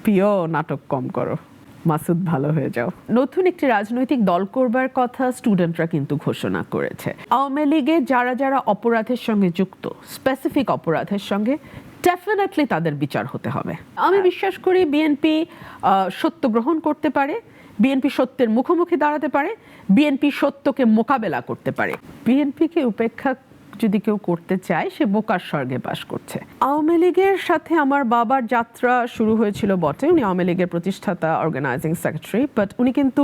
প্রিয় নাটক কম করো, মাসুদ ভালো হয়ে যাও। নতুন একটি রাজনৈতিক দল করবার কথা স্টুডেন্টরা কিন্তু ঘোষণা করেছে। আওয়ামী লীগে যারা যারা অপরাধের সঙ্গে যুক্ত, স্পেসিফিক অপরাধের সঙ্গে, ডেফিনেটলি তাদের বিচার হতে হবে। আমি বিশ্বাস করি বিএনপি সত্য গ্রহণ করতে পারে, বিএনপি সত্যের মুখোমুখি দাঁড়াতে পারে, বিএনপি সত্যকে মোকাবেলা করতে পারে। বিএনপিকে উপেক্ষা যদি কেউ করতে চায় সে বোকার স্বর্গে বাস করছে। আওয়ামী লীগের সাথে আমার বাবার যাত্রা শুরু হয়েছিল বটে, উনি আওয়ামী লীগের প্রতিষ্ঠাতা, অর্গানাইজিং সেক্রেটারি, বাট উনি কিন্তু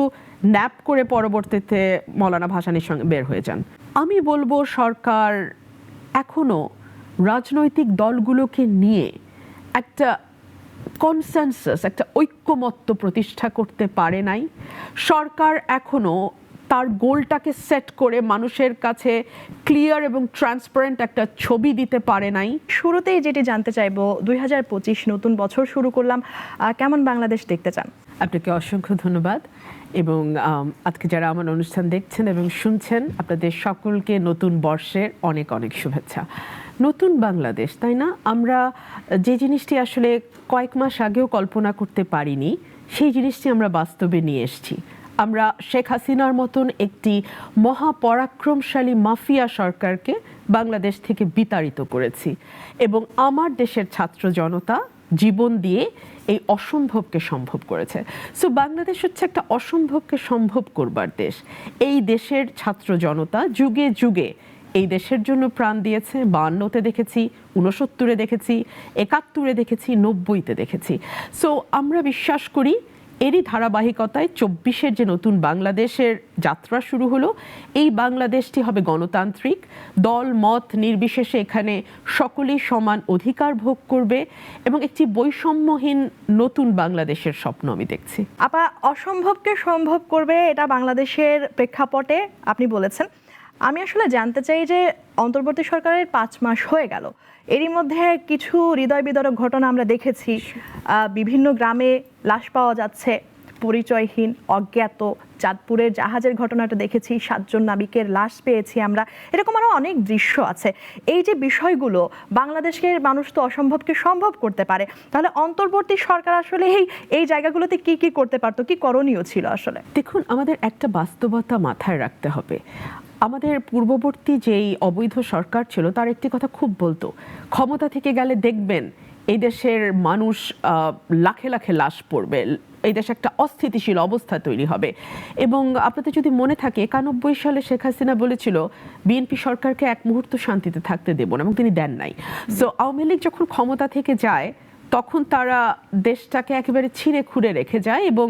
ন্যাপ করে পরবর্তীতে মৌলানা ভাসানীর সঙ্গে বের হয়ে যান। আমি বলবো সরকার এখনো রাজনৈতিক দলগুলোকে নিয়ে একটা কনসেনসাস, একটা ঐক্যমত্য প্রতিষ্ঠা করতে পারে নাই। সরকার এখনো তার গোলটাকে সেট করে মানুষের কাছে ক্লিয়ার এবং ট্রান্সপারেন্ট একটা ছবি দিতে পারে নাই। শুরুতেই যেটি জানতে চাইবো, 2025 নতুন বছর শুরু করলাম, কেমন বাংলাদেশ দেখতে চান? আপনাকে অসংখ্য ধন্যবাদ এবং আজকে যারা আমার অনুষ্ঠান দেখছেন এবং শুনছেন, আপনাদের সকলকে নতুন বর্ষের অনেক অনেক শুভেচ্ছা। নতুন বাংলাদেশ, তাই না? আমরা যে জিনিসটি আসলে কয়েক মাস আগেও কল্পনা করতে পারিনি, সেই জিনিসটি আমরা বাস্তবে নিয়ে এসেছি। আমরা শেখ হাসিনার মতন একটি মহাপরাক্রমশালী মাফিয়া সরকারকে বাংলাদেশ থেকে বিতাড়িত করেছি এবং আমার দেশের ছাত্র জনতা জীবন দিয়ে এই অসম্ভবকে সম্ভব করেছে। সো বাংলাদেশ হচ্ছে একটা অসম্ভবকে সম্ভব করবার দেশ। এই দেশের ছাত্র জনতা যুগে যুগে এই দেশের জন্য প্রাণ দিয়েছে। 52-তে দেখেছি, 69-এ দেখেছি, 71-এ দেখেছি, 90-তে দেখেছি। সো আমরা বিশ্বাস করি এরই ধারাবাহিকতায় 24-এর যে নতুন বাংলাদেশের যাত্রা শুরু হলো, এই বাংলাদেশটি হবে গণতান্ত্রিক, দল মত নির্বিশেষে এখানে সকলেই সমান অধিকার ভোগ করবে এবং একটি বৈষম্যহীন নতুন বাংলাদেশের স্বপ্ন আমি দেখছি। আপা, অসম্ভবকে সম্ভব করবে, এটা বাংলাদেশের প্রেক্ষাপটে আপনি বলেছেন। আমি আসলে জানতে চাই যে অন্তর্বর্তী সরকারের 5 মাস হয়ে গেল, এরই মধ্যে কিছু হৃদয় বিদারক ঘটনা আমরা দেখেছি। বিভিন্ন গ্রামে লাশ পাওয়া যাচ্ছে, পরিচয়হীন, অজ্ঞাত। চাঁদপুরের জাহাজের ঘটনাটা দেখেছি, 7 জন নাবিকের লাশ পেয়েছি আমরা। এরকম আরও অনেক দৃশ্য আছে। এই যে বিষয়গুলো, বাংলাদেশের মানুষ তো অসম্ভবকে সম্ভব করতে পারে, তাহলে অন্তর্বর্তী সরকার আসলে এই জায়গাগুলোতে কি কি করতে পারতো, কি করণীয় ছিল আসলে? দেখুন, আমাদের একটা বাস্তবতা মাথায় রাখতে হবে। আমাদের পূর্ববর্তী যেই অবৈধ সরকার ছিল তার একটি কথা খুব বলতো, ক্ষমতা থেকে গেলে দেখবেন এই দেশের মানুষ লাখে লাখে লাশ পড়বে, এই দেশে একটা অস্থিতিশীল অবস্থা তৈরি হবে। এবং আপনাদের যদি মনে থাকে 91 সালে শেখ হাসিনা বলেছিল বিএনপি সরকারকে এক মুহূর্ত শান্তিতে থাকতে দেব না, এবং তিনি দেন নাই। সো আওয়ামী লীগ যখন ক্ষমতা থেকে যায় তখন তারা দেশটাকে একেবারে ছিঁড়ে খুঁড়ে রেখে যায় এবং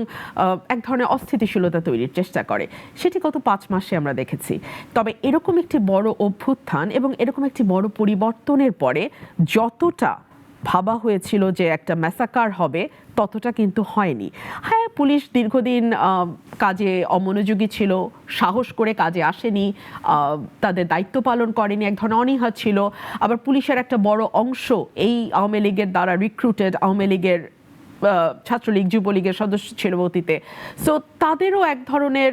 এক ধরনের অস্থিতিশীলতা তৈরির চেষ্টা করে। সেটি গত 5 মাসে আমরা দেখেছি। তবে এরকম একটি বড় অভ্যুত্থান এবং এরকম একটি বড় পরিবর্তনের পরে যতটা ভাবা হয়েছিল যে একটা ম্যাসাকার হবে, ততটা কিন্তু হয়নি। হ্যাঁ, পুলিশ দীর্ঘদিন কাজে অমনোযোগী ছিল, সাহস করে কাজে আসেনি, তাদের দায়িত্ব পালন করেনি, এক ধরনের অনীহা ছিল। আবার পুলিশের একটা বড় অংশ এই আওয়ামী লীগের দ্বারা রিক্রুটেড, আওয়ামী লীগের ছাত্রলীগ যুবলীগের সদস্য ছিল অতীতে। সো তাদেরও এক ধরনের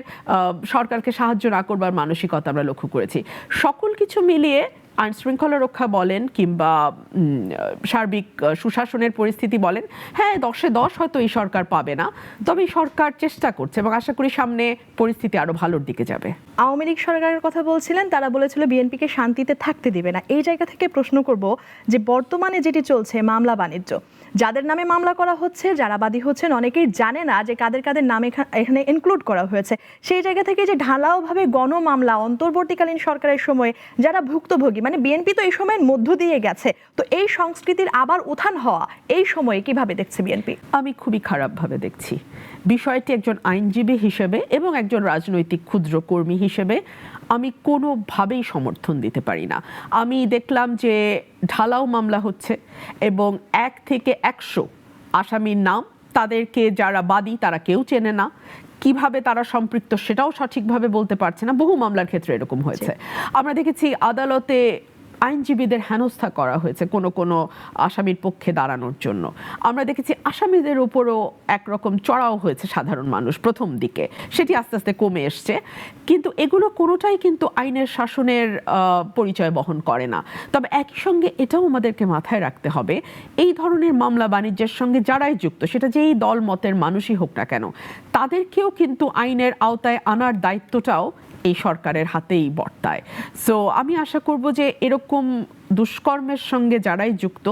সরকারকে সাহায্য না করবার মানসিকতা আমরা লক্ষ্য করেছি। সকল কিছু মিলিয়ে আইন শৃঙ্খলা রক্ষা বলেন কিংবা সার্বিক সুশাসনের পরিস্থিতি বলেন, হ্যাঁ 10-এ 10 হয়তো এই সরকার পাবে না, তবে এই সরকার চেষ্টা করছে এবং আশা করি সামনে পরিস্থিতি আরো ভালোর দিকে যাবে। আওয়ামী লীগ সরকারের কথা বলছিলেন, তারা বলেছিল বিএনপিকে শান্তিতে থাকতে দিবে না। এই জায়গা থেকে প্রশ্ন করব যে বর্তমানে যেটি চলছে মামলা বাণিজ্য, যাদের নামে মামলা করা হচ্ছে, যারা বাদী হচ্ছেন, অনেকেই জানে না যে কাদের কাদের নাম এখানে ইনক্লুড করা হয়েছে। সেই জায়গা থেকে যে ঢালাওভাবে গণমামলা অন্তর্বর্তীকালীন সরকারের সময় যারা ভুক্তভোগী, মানে বিএনপি তো এই সময়ের মধ্য দিয়ে গেছে, তো এই সংস্কৃতির আবার উত্থান হওয়া এই সময়ে কিভাবে দেখছে বিএনপি? আমি খুবই খারাপভাবে দেখছি বিষয়টি। একজন আইনজীবী হিসেবে এবং একজন রাজনৈতিক ক্ষুদ্র কর্মী হিসেবে আমি কোনোভাবেই সমর্থন দিতে পারি না। আমি দেখলাম যে ঢালাও মামলা হচ্ছে এবং 1 থেকে 100 আসামির নাম, তাদেরকে যারা বাদী তারা কেউ চেনে না, কিভাবে তারা সম্পৃক্ত সেটাও সঠিকভাবে বলতে পারছে না। বহু মামলার ক্ষেত্রে এরকম হয়েছে। আমরা দেখেছি আদালতে আইনজীবীদের হেনস্থা করা হয়েছে কোনো কোনো আসামির পক্ষে দাঁড়ানোর জন্য। আমরা দেখেছি আসামিদের উপরও একরকম চড়াও হয়েছে সাধারণ মানুষ প্রথম দিকে, সেটি আস্তে আস্তে কমে এসছে। কিন্তু এগুলো কোনোটাই কিন্তু আইনের শাসনের পরিচয় বহন করে না। তবে একই সঙ্গে এটাও আমাদেরকে মাথায় রাখতে হবে, এই ধরনের মামলা বাণিজ্যের সঙ্গে যারাই যুক্ত, সেটা যেই দল মতের মানুষই হোক না কেন, তাদেরকেও কিন্তু আইনের আওতায় আনার দায়িত্বটাও এই সরকারের হাতেই বর্তায়। সো আমি আশা করব যে এরকম দুষ্কর্মের সঙ্গে যারাই যুক্ত,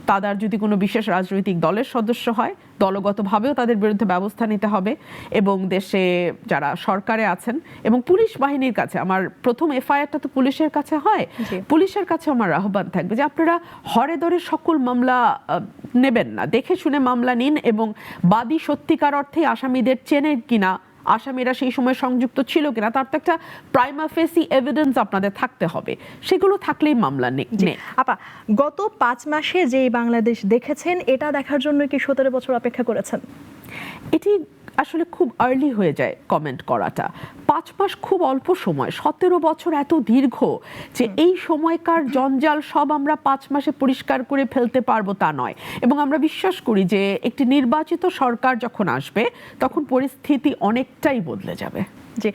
তাদের যদি কোনো বিশেষ রাজনৈতিক দলের সদস্য হয়, দলগতভাবেও তাদের বিরুদ্ধে ব্যবস্থা নিতে হবে। এবং দেশে যারা সরকারে আছেন এবং পুলিশ বাহিনীর কাছে, আমার প্রথম এফআইআরটা তো পুলিশের কাছে হয়, পুলিশের কাছে আমার আহ্বান থাকবে যে আপনারা হরে দরে সকল মামলা নেবেন না, দেখে শুনে মামলা নিন এবং বাদী সত্যিকার অর্থে আসামিদের চেনেন কিনা, আসামিরা সেই সময় সংযুক্ত ছিল কিনা, তার তো একটা প্রাইমা ফেসি এভিডেন্স আপনাদের থাকতে হবে। সেগুলো থাকলেই মামলা নেই। আপা, গত 5 মাসে যে বাংলাদেশ দেখেছেন, এটা দেখার জন্য কি 17 বছর অপেক্ষা করেছেন? এটি আসলে খুব আর্লি হয়ে যায় কমেন্ট করাটা। 5 মাস খুব অল্প সময়, 17 বছর এত দীর্ঘ যে এই সময়কার জঞ্জাল সব আমরা 5 মাসে পরিষ্কার করে ফেলতে পারবো তা নয়। এবং আমরা বিশ্বাস করি যে একটি নির্বাচিত সরকার যখন আসবে তখন পরিস্থিতি অনেকটাই বদলে যাবে। জি,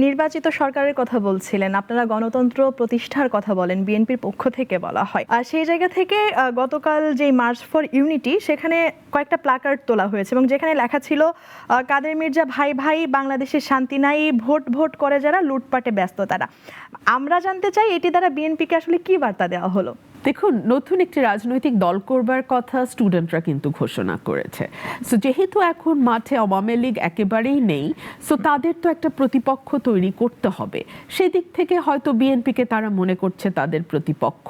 নির্বাচিত সরকারের কথা বলছিলেন, আপনারা গণতন্ত্র প্রতিষ্ঠার কথা বলেন, বিএনপির পক্ষ থেকে বলা হয়। আর সেই জায়গা থেকে গতকাল যে মার্চ ফর ইউনিটি, সেখানে কয়েকটা প্ল্যাকার্ড তোলা হয়েছে এবং যেখানে লেখা ছিল কাদের মির্জা ভাই ভাই, বাংলাদেশের শান্তি নাই, ভোট ভোট করে যারা, লুটপাটে ব্যস্ত তারা। আমরা জানতে চাই এটি দ্বারা বিএনপিকে আসলে কি বার্তা দেওয়া হলো? দেখুন, নতুন একটি রাজনৈতিক দল করবার কথা স্টুডেন্টরা কিন্তু ঘোষণা করেছে। সো যেহেতু এখন মাঠে আওয়ামী লীগ একেবারেই নেই, সো তাদের তো একটা প্রতিপক্ষ তৈরি করতে হবে। সেদিক থেকে হয়তো বিএনপিকে তারা মনে করছে তাদের প্রতিপক্ষ।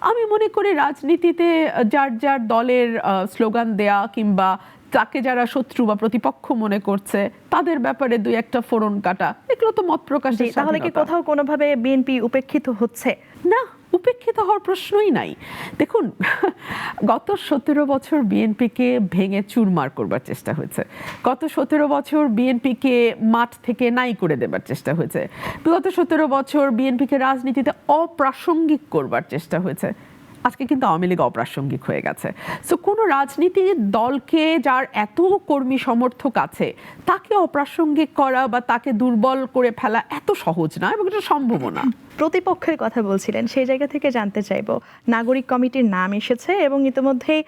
আমি মনে করি রাজনীতিতে যার যার দলের স্লোগান দেয়া কিংবা তাকে যারা শত্রু বা প্রতিপক্ষ মনে করছে তাদের ব্যাপারে দুই একটা ফোড়ন কাটা, এগুলো তো মত প্রকাশের স্বাধীনতা। তাহলে কি কোথাও কোনোভাবে বিএনপি উপেক্ষিত হচ্ছে? না, উপেক্ষিত হওয়ার প্রশ্নই নাই। দেখুন, গত 17 বছর বিএনপিকে ভেঙে চুরমার করবার চেষ্টা হয়েছে। গত 17 বছর বিএনপিকে মাঠ থেকে নাই করে দেবার চেষ্টা হয়েছে। গত 17 বছর বিএনপিকে রাজনীতিতে অপ্রাসঙ্গিক করবার চেষ্টা হয়েছে। আজকে কিন্তু আওয়ামী লীগ অপ্রাসঙ্গিক হয়ে গেছে। সো কোনো রাজনীতির দলকে যার এত কর্মী সমর্থক আছে তাকে অপ্রাসঙ্গিক করা বা তাকে দুর্বল করে ফেলা এত সহজ না এবং এটা সম্ভব না। প্রতিপক্ষের কথা বলছিলেন, সেই জায়গা থেকে জানতে চাইবো, নাগরিক কমিটির নাম এসেছে এবং ইতিমধ্যেই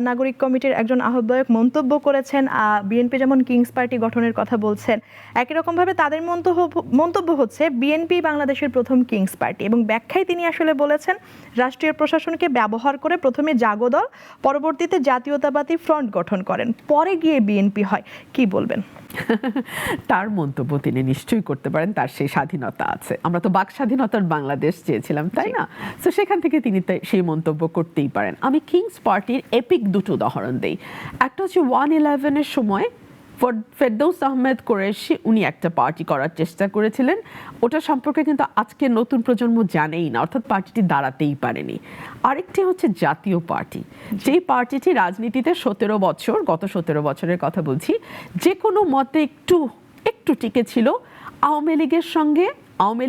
নাগরিক কমিটির একজন আহ্বায়ক মন্তব্য করেছেন, বিএনপি যেমন কিংস পার্টি গঠনের কথা বলছেন, একই রকমভাবে তাদের মন্তব্য হচ্ছে বিএনপি বাংলাদেশের প্রথম কিংস পার্টি। এবং ব্যাখ্যায় তিনি আসলে বলেছেন রাষ্ট্রীয় প্রশাসনকে ব্যবহার করে প্রথমে জাগো দল, পরবর্তীতে জাতীয়তাবাদী ফ্রন্ট গঠন করেন, পরে গিয়ে বিএনপি হয়। কি বলবেন? তার মন্তব্য তিনি নিশ্চয়ই করতে পারেন, তার সেই স্বাধীনতা আছে। আমরা তো বাক স্বাধীনতার বাংলাদেশ চেয়েছিলাম, তাই না? তো সেখান থেকে তিনি সেই মন্তব্য করতেই পারেন। আমি কিংস পার্টির এপিক দুটো উদাহরণ দেই। একটা হচ্ছে 1/11-এর সময় ফেরদৌস আহমেদ কুরেশি, উনি একটা পার্টি করার চেষ্টা করেছিলেন। ওটা সম্পর্কে কিন্তু আজকে নতুন প্রজন্ম জানেই না, অর্থাৎ পার্টিটি দাঁড়াতেই পারেনি। আরেকটি হচ্ছে জাতীয় পার্টি, যেই পার্টিটি রাজনীতিতে 17 বছর, গত 17 বছরের কথা বলছি, যে কোনো মতে একটু টিকে ছিল। আওয়ামী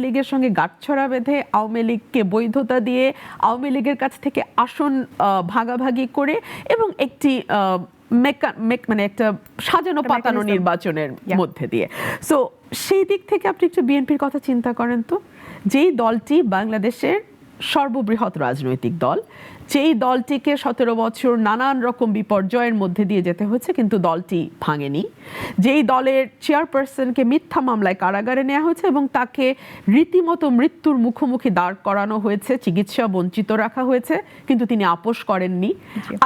লীগের সঙ্গে গাঁটছড়া বেঁধে, আওয়ামী লীগকে বৈধতা দিয়ে, আওয়ামী লীগের কাছ থেকে আসন ভাগাভাগি করে এবং একটি মানে একটা সাজানো পাতানো নির্বাচনের মধ্যে দিয়ে। সো সেই দিক থেকে আপনি একটু বিএনপির কথা চিন্তা করেন তো, যেই দলটি বাংলাদেশের সর্ববৃহৎ রাজনৈতিক দল, যেই দলটিকে 17 বছর নানান রকম বিপর্যয়ের মধ্যে দিয়ে যেতে হয়েছে কিন্তু দলটি ভাঙেনি, যেই দলের চেয়ারপারসনকে মিথ্যা মামলায় কারাগারে নেওয়া হয়েছে এবং তাকে রীতিমতো মৃত্যুর মুখোমুখি দাঁড় করানো হয়েছে, চিকিৎসা বঞ্চিত রাখা হয়েছে, কিন্তু তিনি আপোষ করেননি।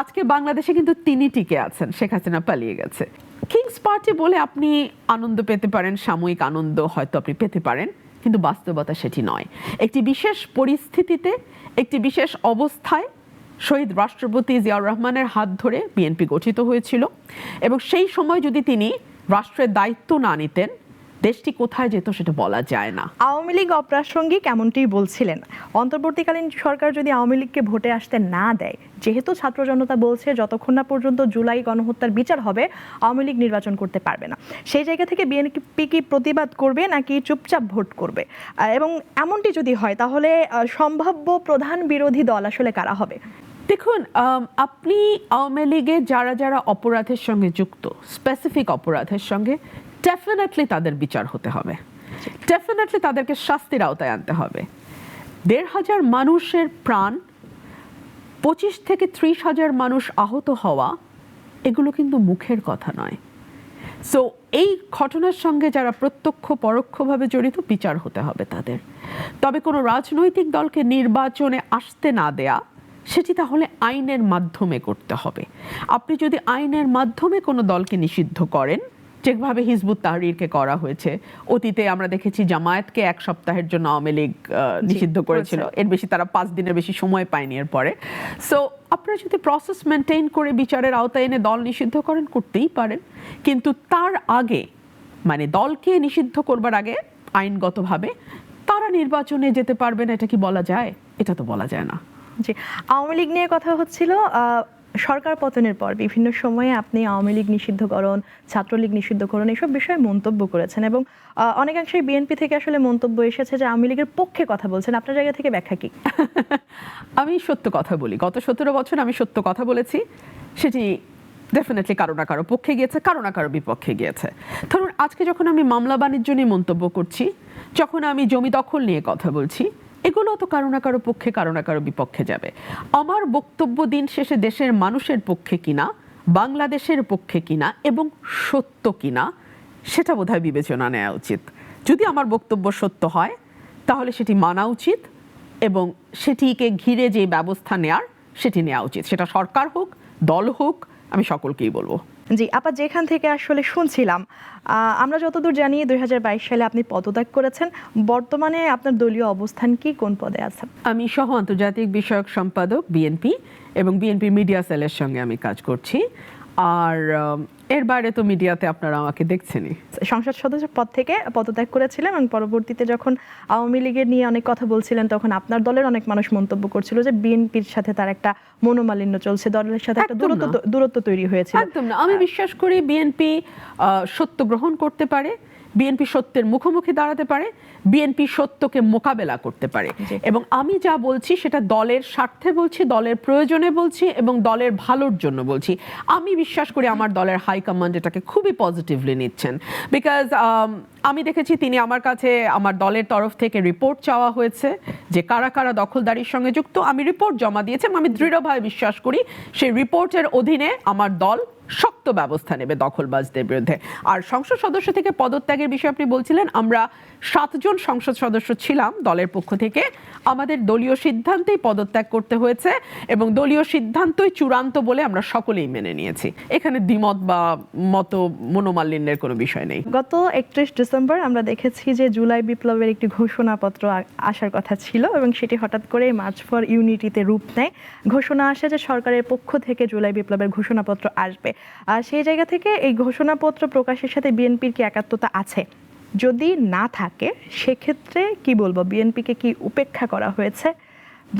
আজকে বাংলাদেশে কিন্তু তিনি টিকে আছেন, শেখ হাসিনা পালিয়ে গেছে। কিংস পার্টি বলে আপনি আনন্দ পেতে পারেন, সাময়িক আনন্দ হয়তো আপনি পেতে পারেন, কিন্তু বাস্তবতা সেটি নয়। একটি বিশেষ পরিস্থিতিতে, একটি বিশেষ অবস্থায় শহীদ রাষ্ট্রপতি জিয়াউর রহমানের হাত ধরে বিএনপি গঠিত হয়েছিল এবং সেই সময় যদি তিনি রাষ্ট্রের দায়িত্ব না নিতেন, দেশটি কোথায় যেত সেটা বলা যায় না। আওয়ামী লীগ অপ্রাসঙ্গিক এমনটি বলছিলেন। অন্তর্বর্তীকালীন সরকার যদি আওয়ামী লীগকে ভোটে আসতে না দেয়, যেহেতু ছাত্র জনতা বলছে যতক্ষণ না পর্যন্ত জুলাই গণহত্যার বিচার হবে আওয়ামী লীগ নির্বাচন করতে পারবে না, সেই জায়গা থেকে বিএনপি কি প্রতিবাদ করবে নাকি চুপচাপ ভোট করবে? এবং এমনটি যদি হয় তাহলে সম্ভাব্য প্রধান বিরোধী দল আসলে কারা হবে? দেখুন, আপনি আওয়ামী লীগে যারা যারা অপরাধের সঙ্গে যুক্ত, স্পেসিফিক অপরাধের সঙ্গে, ডেফিনেটলি তাদের বিচার হতে হবে, ডেফিনেটলি তাদেরকে শাস্তির আওতায় আনতে হবে। 1,500 মানুষের প্রাণ, 25 থেকে 30,000 মানুষ আহত হওয়া, এগুলো কিন্তু মুখের কথা নয়। সো এই ঘটনার সঙ্গে যারা প্রত্যক্ষ পরোক্ষভাবে জড়িত, বিচার হতে হবে তাদের। তবে কোনো রাজনৈতিক দলকে নির্বাচনে আসতে না দেয়া, সেটি তাহলে আইনের মাধ্যমে করতে হবে। আপনি যদি আইনের মাধ্যমে কোনো দলকে নিষিদ্ধ করেন, যেভাবে হিজবুত তাহরিরকে করা হয়েছে, অতীতে আমরা দেখেছি জামায়াতকে 1 সপ্তাহের জন্য আওয়ামী লীগ নিষিদ্ধ করেছিল, এর বেশি তারা 5 দিনের বেশি সময় পায়নি এর পরে। সো আপনারা যদি প্রসেস মেনটেন করে বিচারের আওতায় এনে দল নিষিদ্ধ করেন, করতেই পারেন, কিন্তু তার আগে, মানে দলকে নিষিদ্ধ করবার আগে আইনগতভাবে তারা নির্বাচনে যেতে পারবে না, এটা কি বলা যায়? এটা তো বলা যায় না। জি, আওয়ামী লীগ নিয়ে কথা হচ্ছিল। সরকার পতনের পর বিভিন্ন সময়ে আপনি আওয়ামী লীগ নিষিদ্ধকরণ, ছাত্রলীগ নিষিদ্ধকরণ এসব বিষয়ে মন্তব্য করেছেন এবং অনেকাংশেই বিএনপি থেকে আসলে মন্তব্য এসেছে যে আওয়ামী লীগের পক্ষে কথা বলছেন। আপনার জায়গা থেকে ব্যাখ্যা কি? আমি সত্য কথা বলি, গত 17 বছর আমি সত্য কথা বলেছি, সেটি ডেফিনেটলি কারো না কারো পক্ষে গিয়েছে, কারো না কারো বিপক্ষে গিয়েছে। ধরুন, আজকে যখন আমি মামলা বাণিজ্য নিয়ে মন্তব্য করছি, যখন আমি জমি দখল নিয়ে কথা বলছি, এগুলো তো কারো না কারো পক্ষে, কারো না কারো বিপক্ষে যাবে। আমার বক্তব্য দিন শেষে দেশের মানুষের পক্ষে কিনা, বাংলাদেশের পক্ষে কিনা এবং সত্য কিনা, সেটা বোধহয় বিবেচনা নেওয়া উচিত। যদি আমার বক্তব্য সত্য হয়, তাহলে সেটি মানা উচিত এবং সেটিকে ঘিরে যে ব্যবস্থা নেয়ার, সেটি নেওয়া উচিত। সেটা সরকার হোক, দল হোক, আমি সকলকেই বলবো। জি আপা, যেখান থেকে আসলে শুনছিলাম, আমরা যতদূর জানি 2022 সালে আপনি পদত্যাগ করেছেন। বর্তমানে আপনার দলীয় অবস্থান কি, কোন পদে আছেন? আমি সহ আন্তর্জাতিক বিষয়ক সম্পাদক বিএনপি এবং বিএনপি মিডিয়া সেলের সঙ্গে আমি কাজ করছি। আর এর বাইরে তো মিডিয়াতে আপনারা আমাকে দেখছেনই। সংসদ সদস্য পদ থেকে পদত্যাগ করেছিলেন এবং পরবর্তীতে যখন আওয়ামী লীগের নিয়ে অনেক কথা বলছিলেন, তখন আপনার দলের অনেক মানুষ মন্তব্য করছিল যে বিএনপির সাথে তার একটা মনোমালিন্য চলছে, দলের সাথে একটা দূরত্ব তৈরি হয়েছিল। একদম না। আমি বিশ্বাস করি বিএনপি সত্য গ্রহণ করতে পারে, বিএনপি সত্যের মুখোমুখি দাঁড়াতে পারে, বিএনপি সত্যকে মোকাবেলা করতে পারে। এবং আমি যা বলছি সেটা দলের স্বার্থে বলছি, দলের প্রয়োজনে বলছি এবং দলের ভালোর জন্য বলছি। আমি বিশ্বাস করি আমার দলের হাইকমান্ড এটাকে খুবই পজিটিভলি নিচ্ছেন, বিকজ আমি দেখেছি তিনি আমার কাছে, আমার দলের তরফ থেকে রিপোর্ট চাওয়া হয়েছে যে কারা কারা দখলদারির সঙ্গে যুক্ত। আমি রিপোর্ট জমা দিয়েছি। আমি দৃঢ়ভাবে বিশ্বাস করি সেই রিপোর্টের অধীনে আমার দল শক্ত ব্যবস্থা নেবে দখলবাজদের বিরুদ্ধে। আর সংসদ সদস্য থেকে পদত্যাগের বিষয়ে আপনি বলছিলেন, আমরা 7 জন সংসদ সদস্য ছিলাম দলের পক্ষ থেকে। আমাদের দলীয় সিদ্ধান্তেই পদত্যাগ করতে হয়েছে এবং দলীয় সিদ্ধান্তই চূড়ান্ত বলে আমরা সকলেই মেনে নিয়েছি। এখানে দ্বিমত বা মনোমালিন্যের কোনো বিষয় নেই। গত 31 ডিসেম্বর আমরা দেখেছি যে জুলাই বিপ্লবের একটি ঘোষণাপত্র আসার কথা ছিল এবং সেটি হঠাৎ করে মার্চ ফর ইউনিটিতে রূপ নেয়। ঘোষণা আসে যে সরকারের পক্ষ থেকে জুলাই বিপ্লবের ঘোষণাপত্র আসবে। আর সেই জায়গা থেকে এই ঘোষণাপত্র প্রকাশের সাথে বিএনপির কি একাত্মতা আছে? যদি না থাকে সেক্ষেত্রে কি বলবো, বিএনপিকে কি উপেক্ষা করা হয়েছে?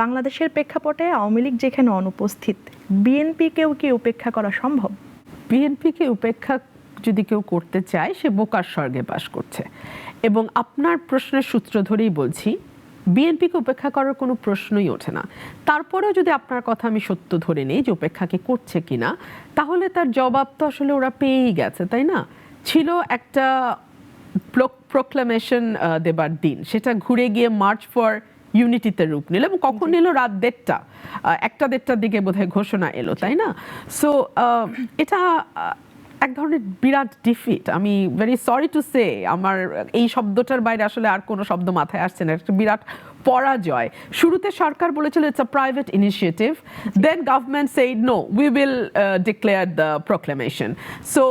বাংলাদেশের প্রেক্ষাপটে আওয়ামী লীগ যেখানে অনুপস্থিত, বিএনপিকেও কি উপেক্ষা করা সম্ভব? বিএনপিকে উপেক্ষা যদি কেউ করতে চায়, সে বোকার স্বর্গে বাস করছে। এবং আপনার প্রশ্নের সূত্র ধরেই বলছি, বিএনপিকে উপেক্ষা করার কোনো প্রশ্নই ওঠে না। তারপরেও যদি আপনার কথা আমি সত্য ধরে নিই যে উপেক্ষাকে করছে কিনা, তাহলে তার জবাব তো আসলে ওরা পেয়েই গেছে, তাই না? ছিল একটা প্রোক্লামেশন দেবার দিন, সেটা ঘুরে গিয়ে মার্চ ফর ইউনিটিতে রূপ নিল এবং কখন নিল? রাত 1টা-1:30টার দিকে বোধহয় ঘোষণা এলো, তাই না? সো এটা এক ধরনের বিরাট ডিফিট। আমি ভেরি সরি টু সে, আমার এই শব্দটার বাইরে আসলে আর কোনো শব্দ মাথায় আসছে না। একটা বিরাট পরাজয়। শুরুতে সরকার বলেছিল it's a private initiative, then government said no, we will declare the proclamation. So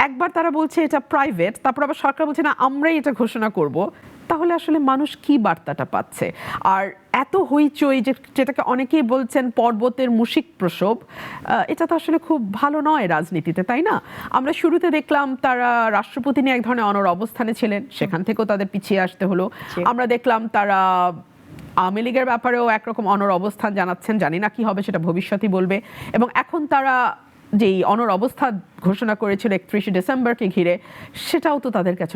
একবার তারা বলছে এটা প্রাইভেট, তারপর আবার সরকার বলছে না আমরাই এটা ঘোষণা করব। তাহলে আসলে মানুষ কি বার্তাটা পাচ্ছে? আর এত হইচই যেটাকে অনেকেই বলছেন পর্বতের মুশিক প্রসব, এটা তো আসলে খুব ভালো নয় রাজনীতিতে, তাই না? আমরা শুরুতে দেখলাম তারা রাষ্ট্রপতি নিয়ে এক ধরনের অনড় অবস্থানে ছিলেন, সেখান থেকেও তাদের পিছিয়ে আসতে হলো। আমরা দেখলাম তারা আওয়ামী লীগের ব্যাপারেও একরকম অনড় অবস্থান জানাচ্ছেন, জানি না কি হবে সেটা ভবিষ্যতই বলবে। এবং এখন তারা যেই অনড় অবস্থা ঘোষণা করেছিল 31শে ডিসেম্বরকে ঘিরে, সেটাও তো তাদের কাছে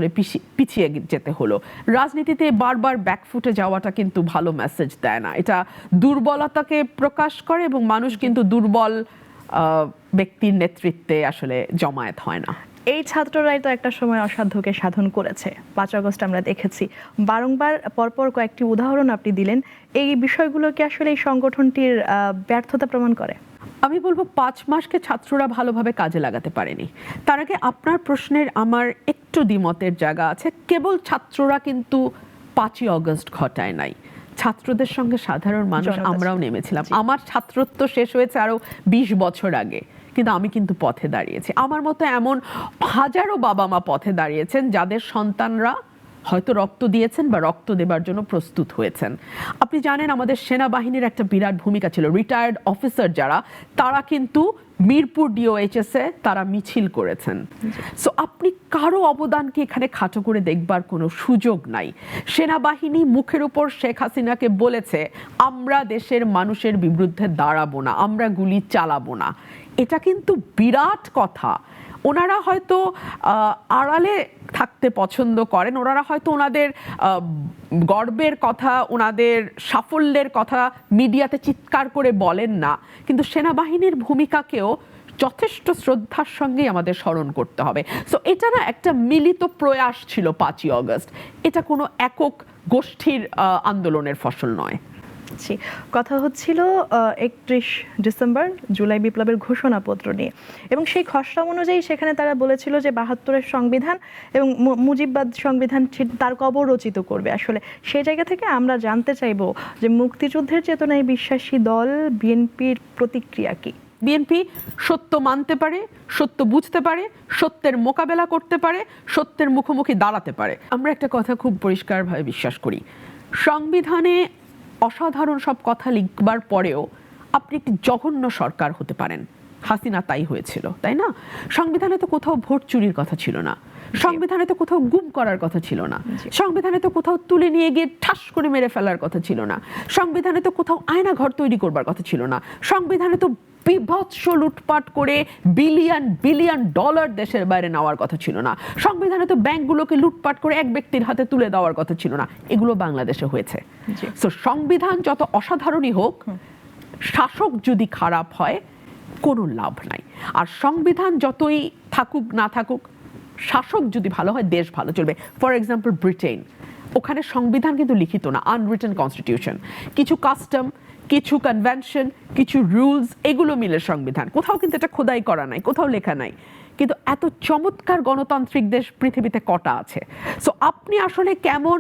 পিছিয়ে যেতে হলো। রাজনীতিতে বারবার ব্যাকফুটে যাওয়াটা কিন্তু ভালো মেসেজ দেয় না, এটা দুর্বলতাকে প্রকাশ করে এবং মানুষ কিন্তু দুর্বল ব্যক্তির নেতৃত্বে আসলে জমায়েত হয় না। এই ছাত্ররাই তো একটা সময় অসাধ্যকে সাধন করেছে, 5 আগস্ট আমরা দেখেছি। বারংবার পরপর কয়েকটি উদাহরণ আপনি দিলেন, এই বিষয়গুলো কি আসলে এই সংগঠনটির ব্যর্থতা প্রমাণ করে? আমি বলবো 5 মাসকে ছাত্ররা ভালোভাবে কাজে লাগাতে পারেনি। তার আগে আপনার প্রশ্নের আমার একটু দ্বিমতের জায়গা আছে। কেবল ছাত্ররা কিন্তু 5ই আগস্ট ঘটায় নাই, ছাত্রদের সঙ্গে সাধারণ মানুষ আমরাও নেমেছিলাম। আমার ছাত্রত্ব শেষ হয়েছে আরো 20 বছর আগে, কিন্তু আমি কিন্তু পথে দাঁড়িয়েছি। আমার মতো এমন হাজারো বাবা মা পথে দাঁড়িয়েছেন যাদের সন্তানরা হয়তো রক্ত দিয়েছেন বা রক্ত দেবার জন্য প্রস্তুত হয়েছেন। আপনি জানেন আমাদের সেনাবাহিনীর একটা বিরাট ভূমিকা ছিল, রিটায়ার্ড অফিসার যারা, তারা কিন্তু মিরপুর ডিওএইচএসে তারা মিছিল করেছেন। সো আপনি কারো অবদানকে এখানে খাটো করে দেখবার কোনো সুযোগ নাই। সেনাবাহিনী মুখের উপর শেখ হাসিনাকে বলেছে আমরা দেশের মানুষের বিরুদ্ধে দাঁড়াবো না, আমরা গুলি চালাবো না। এটা কিন্তু বিরাট কথা। ওনারা হয়তো আড়ালে থাকতে পছন্দ করেন, ওনারা হয়তো ওনাদের গর্বের কথা, ওনাদের সাফল্যের কথা মিডিয়াতে চিৎকার করে বলেন না, কিন্তু সেনাবাহিনীর ভূমিকাকেও যথেষ্ট শ্রদ্ধার সঙ্গে আমাদের স্মরণ করতে হবে। সো এটা না একটা মিলিত প্রয়াস ছিল 5ই আগস্ট, এটা কোনো একক গোষ্ঠীর আন্দোলনের ফসল নয়। কথা হচ্ছিল 31 ডিসেম্বর জুলাই বিপ্লবের ঘোষণাপত্র নিয়ে, এবং সেই খসড়া অনুযায়ী সেখানে তারা বলেছিল যে 72-এর সংবিধান এবং মুজিববাদ সংবিধান তার কবর রচিত করবে। আসলে সেই জায়গা থেকে আমরা জানতে চাইব যে মুক্তিযুদ্ধের চেতনায় বিশ্বাসী দল বিএনপির প্রতিক্রিয়া কি? বিএনপি সত্য মানতে পারে, সত্য বুঝতে পারে, সত্যের মোকাবেলা করতে পারে, সত্যের মুখোমুখি দাঁড়াতে পারে। আমরা একটা কথা খুব পরিষ্কারভাবে বিশ্বাস করি, সংবিধানে অসাধারণ সব কথা লিখবার পরেও আপনি একটি জঘন্য সরকার হতে পারেন। হাসিনা তাই হয়েছিল, তাই না? সংবিধানে তো কোথাও ভোট চুরির কথা ছিল না, সংবিধানে তো কোথাও গুম করার কথা ছিল না, সংবিধানে তো কোথাও তুলে নিয়ে গিয়ে ঠাস করে মেরে ফেলার কথা ছিল না, সংবিধানে তো কোথাও আয়না ঘর তৈরি করবার কথা ছিল না, সংবিধানে তো বিভৎস লুটপাট করে বিলিয়ন বিলিয়ন ডলার দেশের বাইরে নেওয়ার কথা ছিল না, সংবিধানে তো ব্যাংকগুলোকে লুটপাট করে এক ব্যক্তির হাতে তুলে দেওয়ার কথা ছিল না। এগুলো বাংলাদেশে হয়েছে। সো সংবিধান যত অসাধারণই হোক, শাসক যদি খারাপ হয় কোনো লাভ নাই। আর সংবিধান যতই থাকুক না থাকুক, শাসক যদি ভালো হয় দেশ ভালো চলবে। ফর এক্সাম্পল ব্রিটেন, ওখানে সংবিধান কিন্তু লিখিত না, আনরিটেন কনস্টিটিউশন, কিছু কাস্টম, কিছু কনভেনশন, কিছু রুলস, এগুলো মিলে সংবিধান। কোথাও কিন্তু এটা খোদাই করা নাই, কোথাও লেখা নাই। কিন্তু এত চমৎকার গণতান্ত্রিক দেশ পৃথিবীতে কটা আছে? সো আপনি আসলে কেমন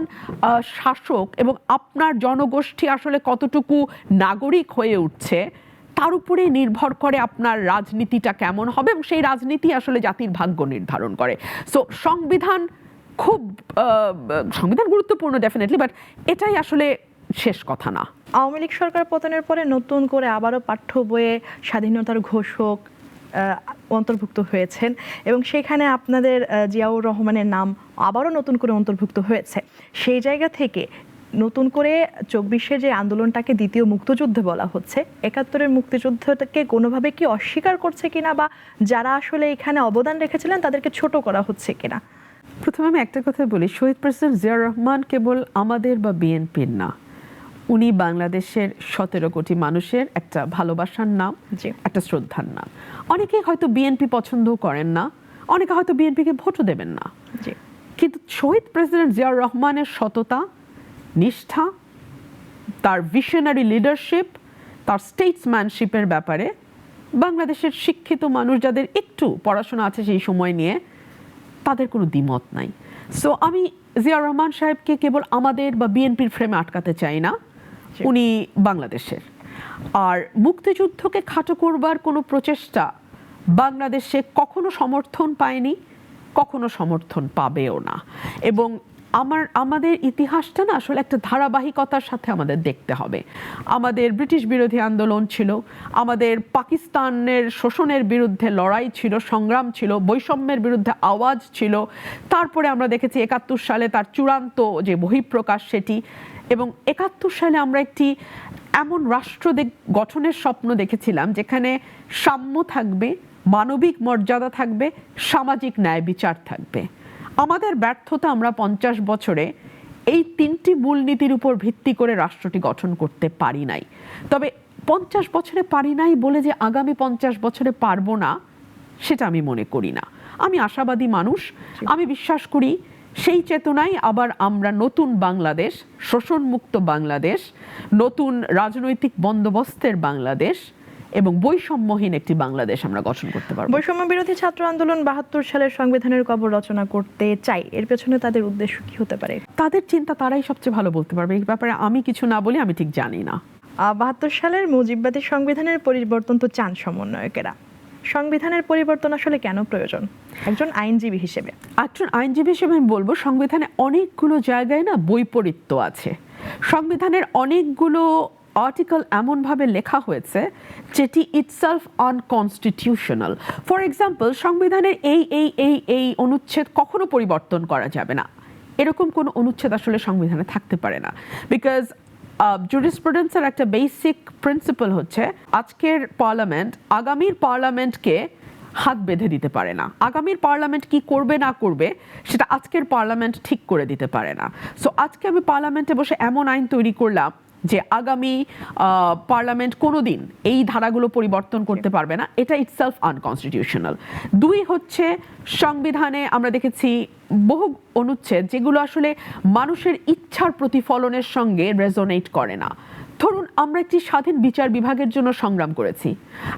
শাসক এবং আপনার জনগোষ্ঠী আসলে কতটুকু নাগরিক হয়ে উঠছে তার উপরে নির্ভর করে আপনার রাজনীতিটা কেমন হবে, এবং সেই রাজনীতি আসলে জাতির ভাগ্য নির্ধারণ করে। সো সংবিধান সংবিধান গুরুত্বপূর্ণ ডেফিনেটলি, বাট এটাই আসলে শেষ কথা না। আওয়ামী লীগ সরকার পতনের পরে নতুন করে আবারও পাঠ্য বইয়ে স্বাধীনতার ঘোষক অন্তর্ভুক্ত হয়েছেন, এবং সেখানে আপনাদের জিয়াউর রহমানের নাম আবারও নতুন করে অন্তর্ভুক্ত হয়েছে। সেই জায়গা থেকে নতুন করে 24-এর যে আন্দোলনটাকে দ্বিতীয় মুক্তিযুদ্ধ বলা হচ্ছে, 71-এর মুক্তিযুদ্ধটাকে কোনোভাবে কি অস্বীকার করছে কিনা, বা যারা আসলে এখানে অবদান রেখেছিলেন তাদেরকে ছোট করা হচ্ছে কিনা? প্রথমে আমি একটা কথা বলি, শহীদ প্রেসিডেন্ট জিয়াউর রহমান কেবল আমাদের বা বিএনপির না, উনি বাংলাদেশের 17 কোটি মানুষের একটা ভালোবাসার নাম, একটা শ্রদ্ধার নাম। অনেকেই হয়তো বিএনপি পছন্দও করেন না, অনেকে হয়তো বিএনপিকে ভোটও দেবেন না, কিন্তু শহীদ প্রেসিডেন্ট জিয়াউর রহমানের সততা, নিষ্ঠা, তার ভিশনারি লিডারশিপ, তার স্টেটসম্যানশিপের ব্যাপারে বাংলাদেশের শিক্ষিত মানুষ যাদের একটু পড়াশোনা আছে সেই সময় নিয়ে, তাদের কোনো দ্বিমত নাই। সো আমি জিয়াউর রহমান সাহেবকে কেবল আমাদের বা বিএনপির ফ্রেমে আটকাতে চাই না, উনি বাংলাদেশের। আর মুক্তিযুদ্ধকে খাটো করবার কোনো প্রচেষ্টা বাংলাদেশে কখনো সমর্থন পায়নি, কখনো সমর্থন পাবেও না। এবং আমাদের ইতিহাসটা না আসলে একটা ধারাবাহিকতার সাথে আমাদের দেখতে হবে। আমাদের ব্রিটিশ বিরোধী আন্দোলন ছিল, আমাদের পাকিস্তানের শোষণের বিরুদ্ধে লড়াই ছিল, সংগ্রাম ছিল, বৈষম্যের বিরুদ্ধে আওয়াজ ছিল। তারপরে আমরা দেখেছি ৭১ সালে তার চূড়ান্ত যে বহিঃপ্রকাশ সেটি, এবং ৭১ সালে আমরা একটি এমন রাষ্ট্র গঠনের স্বপ্ন দেখেছিলাম যেখানে সাম্য থাকবে, মানবিক মর্যাদা থাকবে, সামাজিক ন্যায় বিচার থাকবে। আমাদের ব্যর্থতা, আমরা ৫০ বছরে এই ৩টি মূলনীতির উপর ভিত্তি করে রাষ্ট্রটি গঠন করতে পারি নাই। তবে ৫০ বছরে পারি নাই বলে যে আগামী ৫০ বছরে পারবো না, সেটা আমি মনে করি না। আমি আশাবাদী মানুষ, আমি বিশ্বাস করি সেই চেতনায় আবার আমরা নতুন বাংলাদেশ, শোষণমুক্ত বাংলাদেশ, নতুন রাজনৈতিক বন্দোবস্তের বাংলাদেশ এবং বৈষম্যহীন একটি বাংলাদেশ আমরা গঠন করতে পারবো। বৈষম্য বিরোধী ছাত্র আন্দোলন ৭২ সালের সংবিধানের কবর রচনা করতে চাই, এর পেছনে তাদের উদ্দেশ্য কি হতে পারে? তাদের চিন্তা তারাই সবচেয়ে ভালো বলতে পারবে, এই ব্যাপারে আমি কিছু না বলি, আমি ঠিক জানি না। ৭২ সালের মুজিববাদী সংবিধানের পরিবর্তন তো চান সমন্বয়কেরা। সংবিধানের পরিবর্তন আসলে কেন প্রয়োজন একজন আইনজীবী হিসেবে? একজন আইনজীবী হিসেবে আমি বলবো, সংবিধানে অনেকগুলো জায়গায় না বৈপরীত্য আছে। সংবিধানের অনেকগুলো আর্টিকেল এমনভাবে লেখা হয়েছে যেটি ইটসেলফ আনকনস্টিটিউশনাল। ফর এক্সাম্পল, সংবিধানের এই অনুচ্ছেদ কখনো পরিবর্তন করা যাবে না, এরকম কোনো অনুচ্ছেদ আসলে সংবিধানে থাকতে পারে না। বিকজ জুরিসপ্রুডেন্সের একটা বেসিক প্রিন্সিপাল হচ্ছে আজকের পার্লামেন্ট আগামীর পার্লামেন্টকে হাত বেঁধে দিতে পারে না। আগামীর পার্লামেন্ট কি করবে না করবে সেটা আজকের পার্লামেন্ট ঠিক করে দিতে পারে না। সো আজকে আমি পার্লামেন্টে বসে এমন আইন তৈরি করলাম যে আগামী পার্লামেন্ট কোনোদিন এই ধারাগুলো পরিবর্তন করতে পারবে না, এটা ইটসেলফ আনকনস্টিটিউশনাল। ২ হচ্ছে, সংবিধানে আমরা দেখেছি বহু অনুচ্ছেদ যেগুলো আসলে মানুষের ইচ্ছার প্রতিফলনের সঙ্গে রেজোনেট করে না। ধরুন, আমরা একটি স্বাধীন বিচার বিভাগের জন্য সংগ্রাম করেছি,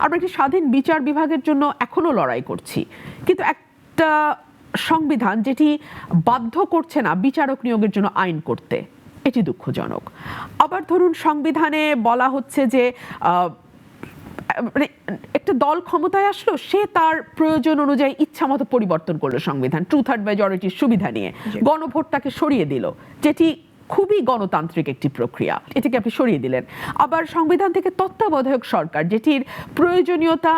আমরা একটি স্বাধীন বিচার বিভাগের জন্য এখনো লড়াই করছি, কিন্তু একটা সংবিধান যেটি বাধ্য করছে না বিচারক নিয়োগের জন্য আইন করতে, এটি দুঃখজনক। আবার ধরুন, সংবিধানে বলা হচ্ছে যে একটা দল ক্ষমতায় আসলো, সে তার প্রয়োজন অনুযায়ী ইচ্ছা মতো পরিবর্তন করলো সংবিধান, 2/3 মেজরিটির সুবিধা নিয়ে গণভোটটাকে সরিয়ে দিল, যেটি খুবই গণতান্ত্রিক একটি প্রক্রিয়া, এটাকে আপনি সরিয়ে দিলেন। আবার সংবিধান থেকে তত্ত্বাবধায়ক সরকার, যেটির প্রয়োজনীয়তা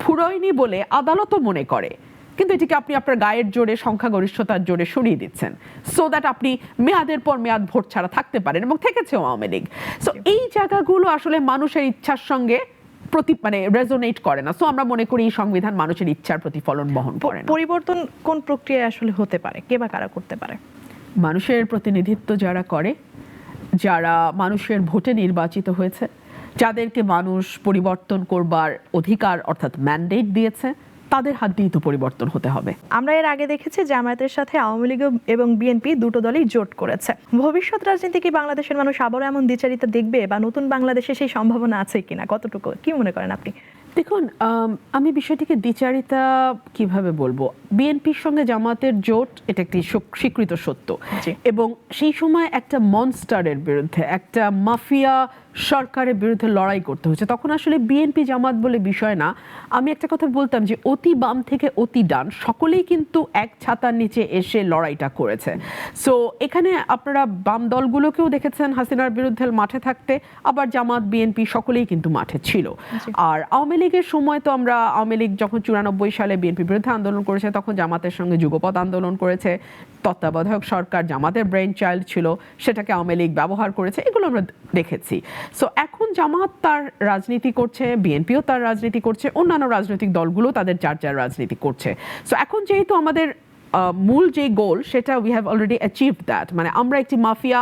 ফুরোয়নি বলে আদালতও মনে করে, কিন্তু এটিকে আপনি আপনার গায়ের জোরে, সংখ্যাগরিষ্ঠতার জোরে সরিয়ে দিচ্ছেন, সো দ্যাট আপনি মেয়াদের পর মেয়াদ ভোট ছাড়া থাকতে পারেন, এবং থেকেছেও আওয়ামী লীগ। সো এই জায়গাগুলো আসলে মানুষের ইচ্ছার সঙ্গে রেজোনেট করে না। সো আমরা মনে করি এই সংবিধান মানুষের ইচ্ছার প্রতিফলন বহন করে না। পরিবর্তন কোন প্রক্রিয়ায় আসলে হতে পারে, কে বা কারা করতে পারে? মানুষের প্রতিনিধিত্ব যারা করে, যারা মানুষের ভোটে নির্বাচিত হয়েছে, যাদেরকে মানুষ পরিবর্তন করবার অধিকার অর্থাৎ ম্যান্ডেট দিয়েছে, তাদের হাত দিয়ে তো পরিবর্তন হতে হবে। আমরা এর আগে দেখেছি জামায়াতের সাথে আওয়ামী লীগ এবং বিএনপি দুটো দলই জোট করেছে। ভবিষ্যৎ রাজনীতি কি বাংলাদেশের মানুষ আবারও এমন দ্বিচারিতা দেখবে, বা নতুন বাংলাদেশে সেই সম্ভাবনা আছে কিনা, কতটুকু কি মনে করেন আপনি? দেখুন, আমি বিষয়টিকে দ্বিচারিতা কিভাবে বলবো, বিএনপির সঙ্গে জামাতের জোট এটা একটি স্বীকৃত সত্য, এবং সেই সময় একটা মনস্টারের বিরুদ্ধে, একটা মাফিয়া সরকারের বিরুদ্ধে লড়াই করতে হচ্ছে। তখন আসলে বিএনপি জামাত বলে বিষয় না, আমি একটা কথা বলতাম যে অতি বাম থেকে অতি ডান সকলেই কিন্তু এক ছাতার নিচে এসে লড়াইটা করেছে। সো এখানে আপনারা বাম দলগুলোকেও দেখেছেন হাসিনার বিরুদ্ধে মাঠে থাকতে, আবার জামাত বিএনপি সকলেই কিন্তু মাঠে ছিল। আর আওয়ামী লীগের সময় তো আমরা, আওয়ামী লীগ যখন ৯৪ সালে বিএনপির বিরুদ্ধে আন্দোলন করেছে, তখন জামাতের সঙ্গে যুগপৎ আন্দোলন করেছে, তত্ত্বাবধায়ক সরকার জামাতের ব্রেইন চাইল্ড ছিল, সেটাকে আওয়ামী লীগ ব্যবহার করেছে, এগুলো আমরা দেখেছি। সো এখন জামাত তার রাজনীতি করছে, বিএনপিও তার রাজনীতি করছে, অন্যান্য রাজনৈতিক দলগুলো তাদের যার যার রাজনীতি করছে। সো এখন যেহেতু আমাদের মূল যে গোল, সেটা we have already achieved that, মানে আমরা একটি মাফিয়া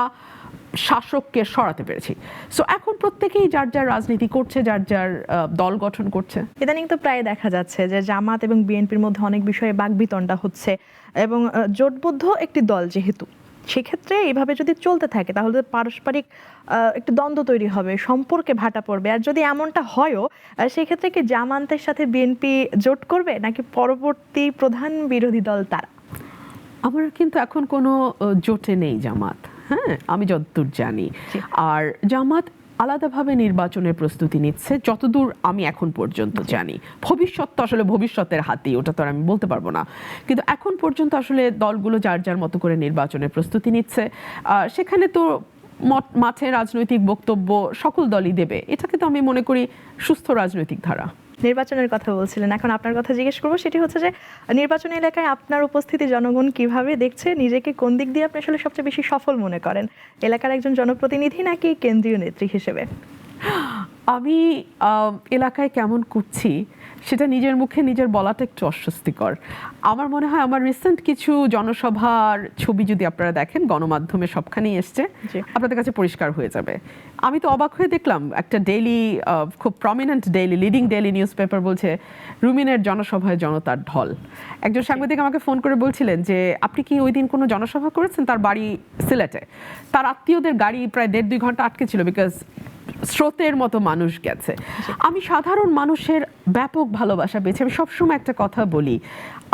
শাসককে সরাতে পেরেছি। সো এখন প্রত্যেকেই যার যার রাজনীতি করছে, যার যার দল গঠন করছে। ইদানিং তো প্রায় দেখা যাচ্ছে যে জামাত এবং বিএনপির মধ্যে অনেক বিষয়ে বাকবিতণ্ডা হচ্ছে, এবং জোটবদ্ধ একটি দল যেহেতু, সেক্ষেত্রে এইভাবে যদি চলতে থাকে তাহলে পারস্পরিক একটু দ্বন্দ্ব তৈরি হবে, সম্পর্কে ভাটা পড়বে। আর যদি এমনটা হয়ও, সেক্ষেত্রে কি জামাতের সাথে বিএনপি জোট করবে, নাকি পরবর্তী প্রধান বিরোধী দল তারা? আমার কিন্তু এখন কোনো জোটে নেই জামাত, হ্যাঁ, আমি যতদূর জানি। আর জামাত আলাদাভাবে নির্বাচনের প্রস্তুতি নিচ্ছে যতদূর আমি এখন পর্যন্ত জানি। ভবিষ্যৎ তো আসলে ভবিষ্যতের হাতেই, ওটা তো আর আমি বলতে পারবো না, কিন্তু এখন পর্যন্ত আসলে দলগুলো যার যার মতো করে নির্বাচনের প্রস্তুতি নিচ্ছে। সেখানে তো মাঠে রাজনৈতিক বক্তব্য সকল দলই দেবে, এটাকে তো আমি মনে করি সুস্থ রাজনৈতিক ধারা। নির্বাচনের কথা বলছিলেন, এখন আপনার কথা জিজ্ঞেস করবো, সেটি হচ্ছে যে নির্বাচনী এলাকায় আপনার উপস্থিতি জনগণ কিভাবে দেখছে, নিজেকে কোন দিক দিয়ে আপনি আসলে সবচেয়ে বেশি সফল মনে করেন, এলাকার একজন জনপ্রতিনিধি নাকি কেন্দ্রীয় নেত্রী হিসেবে? আমি এলাকায় কেমন করছি সেটা নিজের মুখে নিজের বলাটা একটু অস্বস্তিকর। আমার মনে হয় আমার রিসেন্ট কিছু জনসভার ছবি যদি আপনারা দেখেন, গণমাধ্যমে সবখানেই এসছে, আপনাদের কাছে পরিষ্কার হয়ে যাবে। আমি তো অবাক হয়ে দেখলাম, একটা ডেইলি, খুব prominent daily, leading daily news paper বলছে রুমিনের জনসভায় জনতার ঢল। একজন সাংবাদিক আমাকে ফোন করে বলছিলেন যে আপনি কি ওই দিন কোনো জনসভা করেছেন? তার বাড়ি সিলেটে, তার আত্মীয়দের গাড়ি প্রায় 1.5-2 ঘন্টা আটকে ছিল, বিকজ স্রোতের মতো মানুষ গেছে। আমি সাধারণ মানুষের ব্যাপক ভালোবাসা পেয়েছি। আমি সবসময় একটা কথা বলি,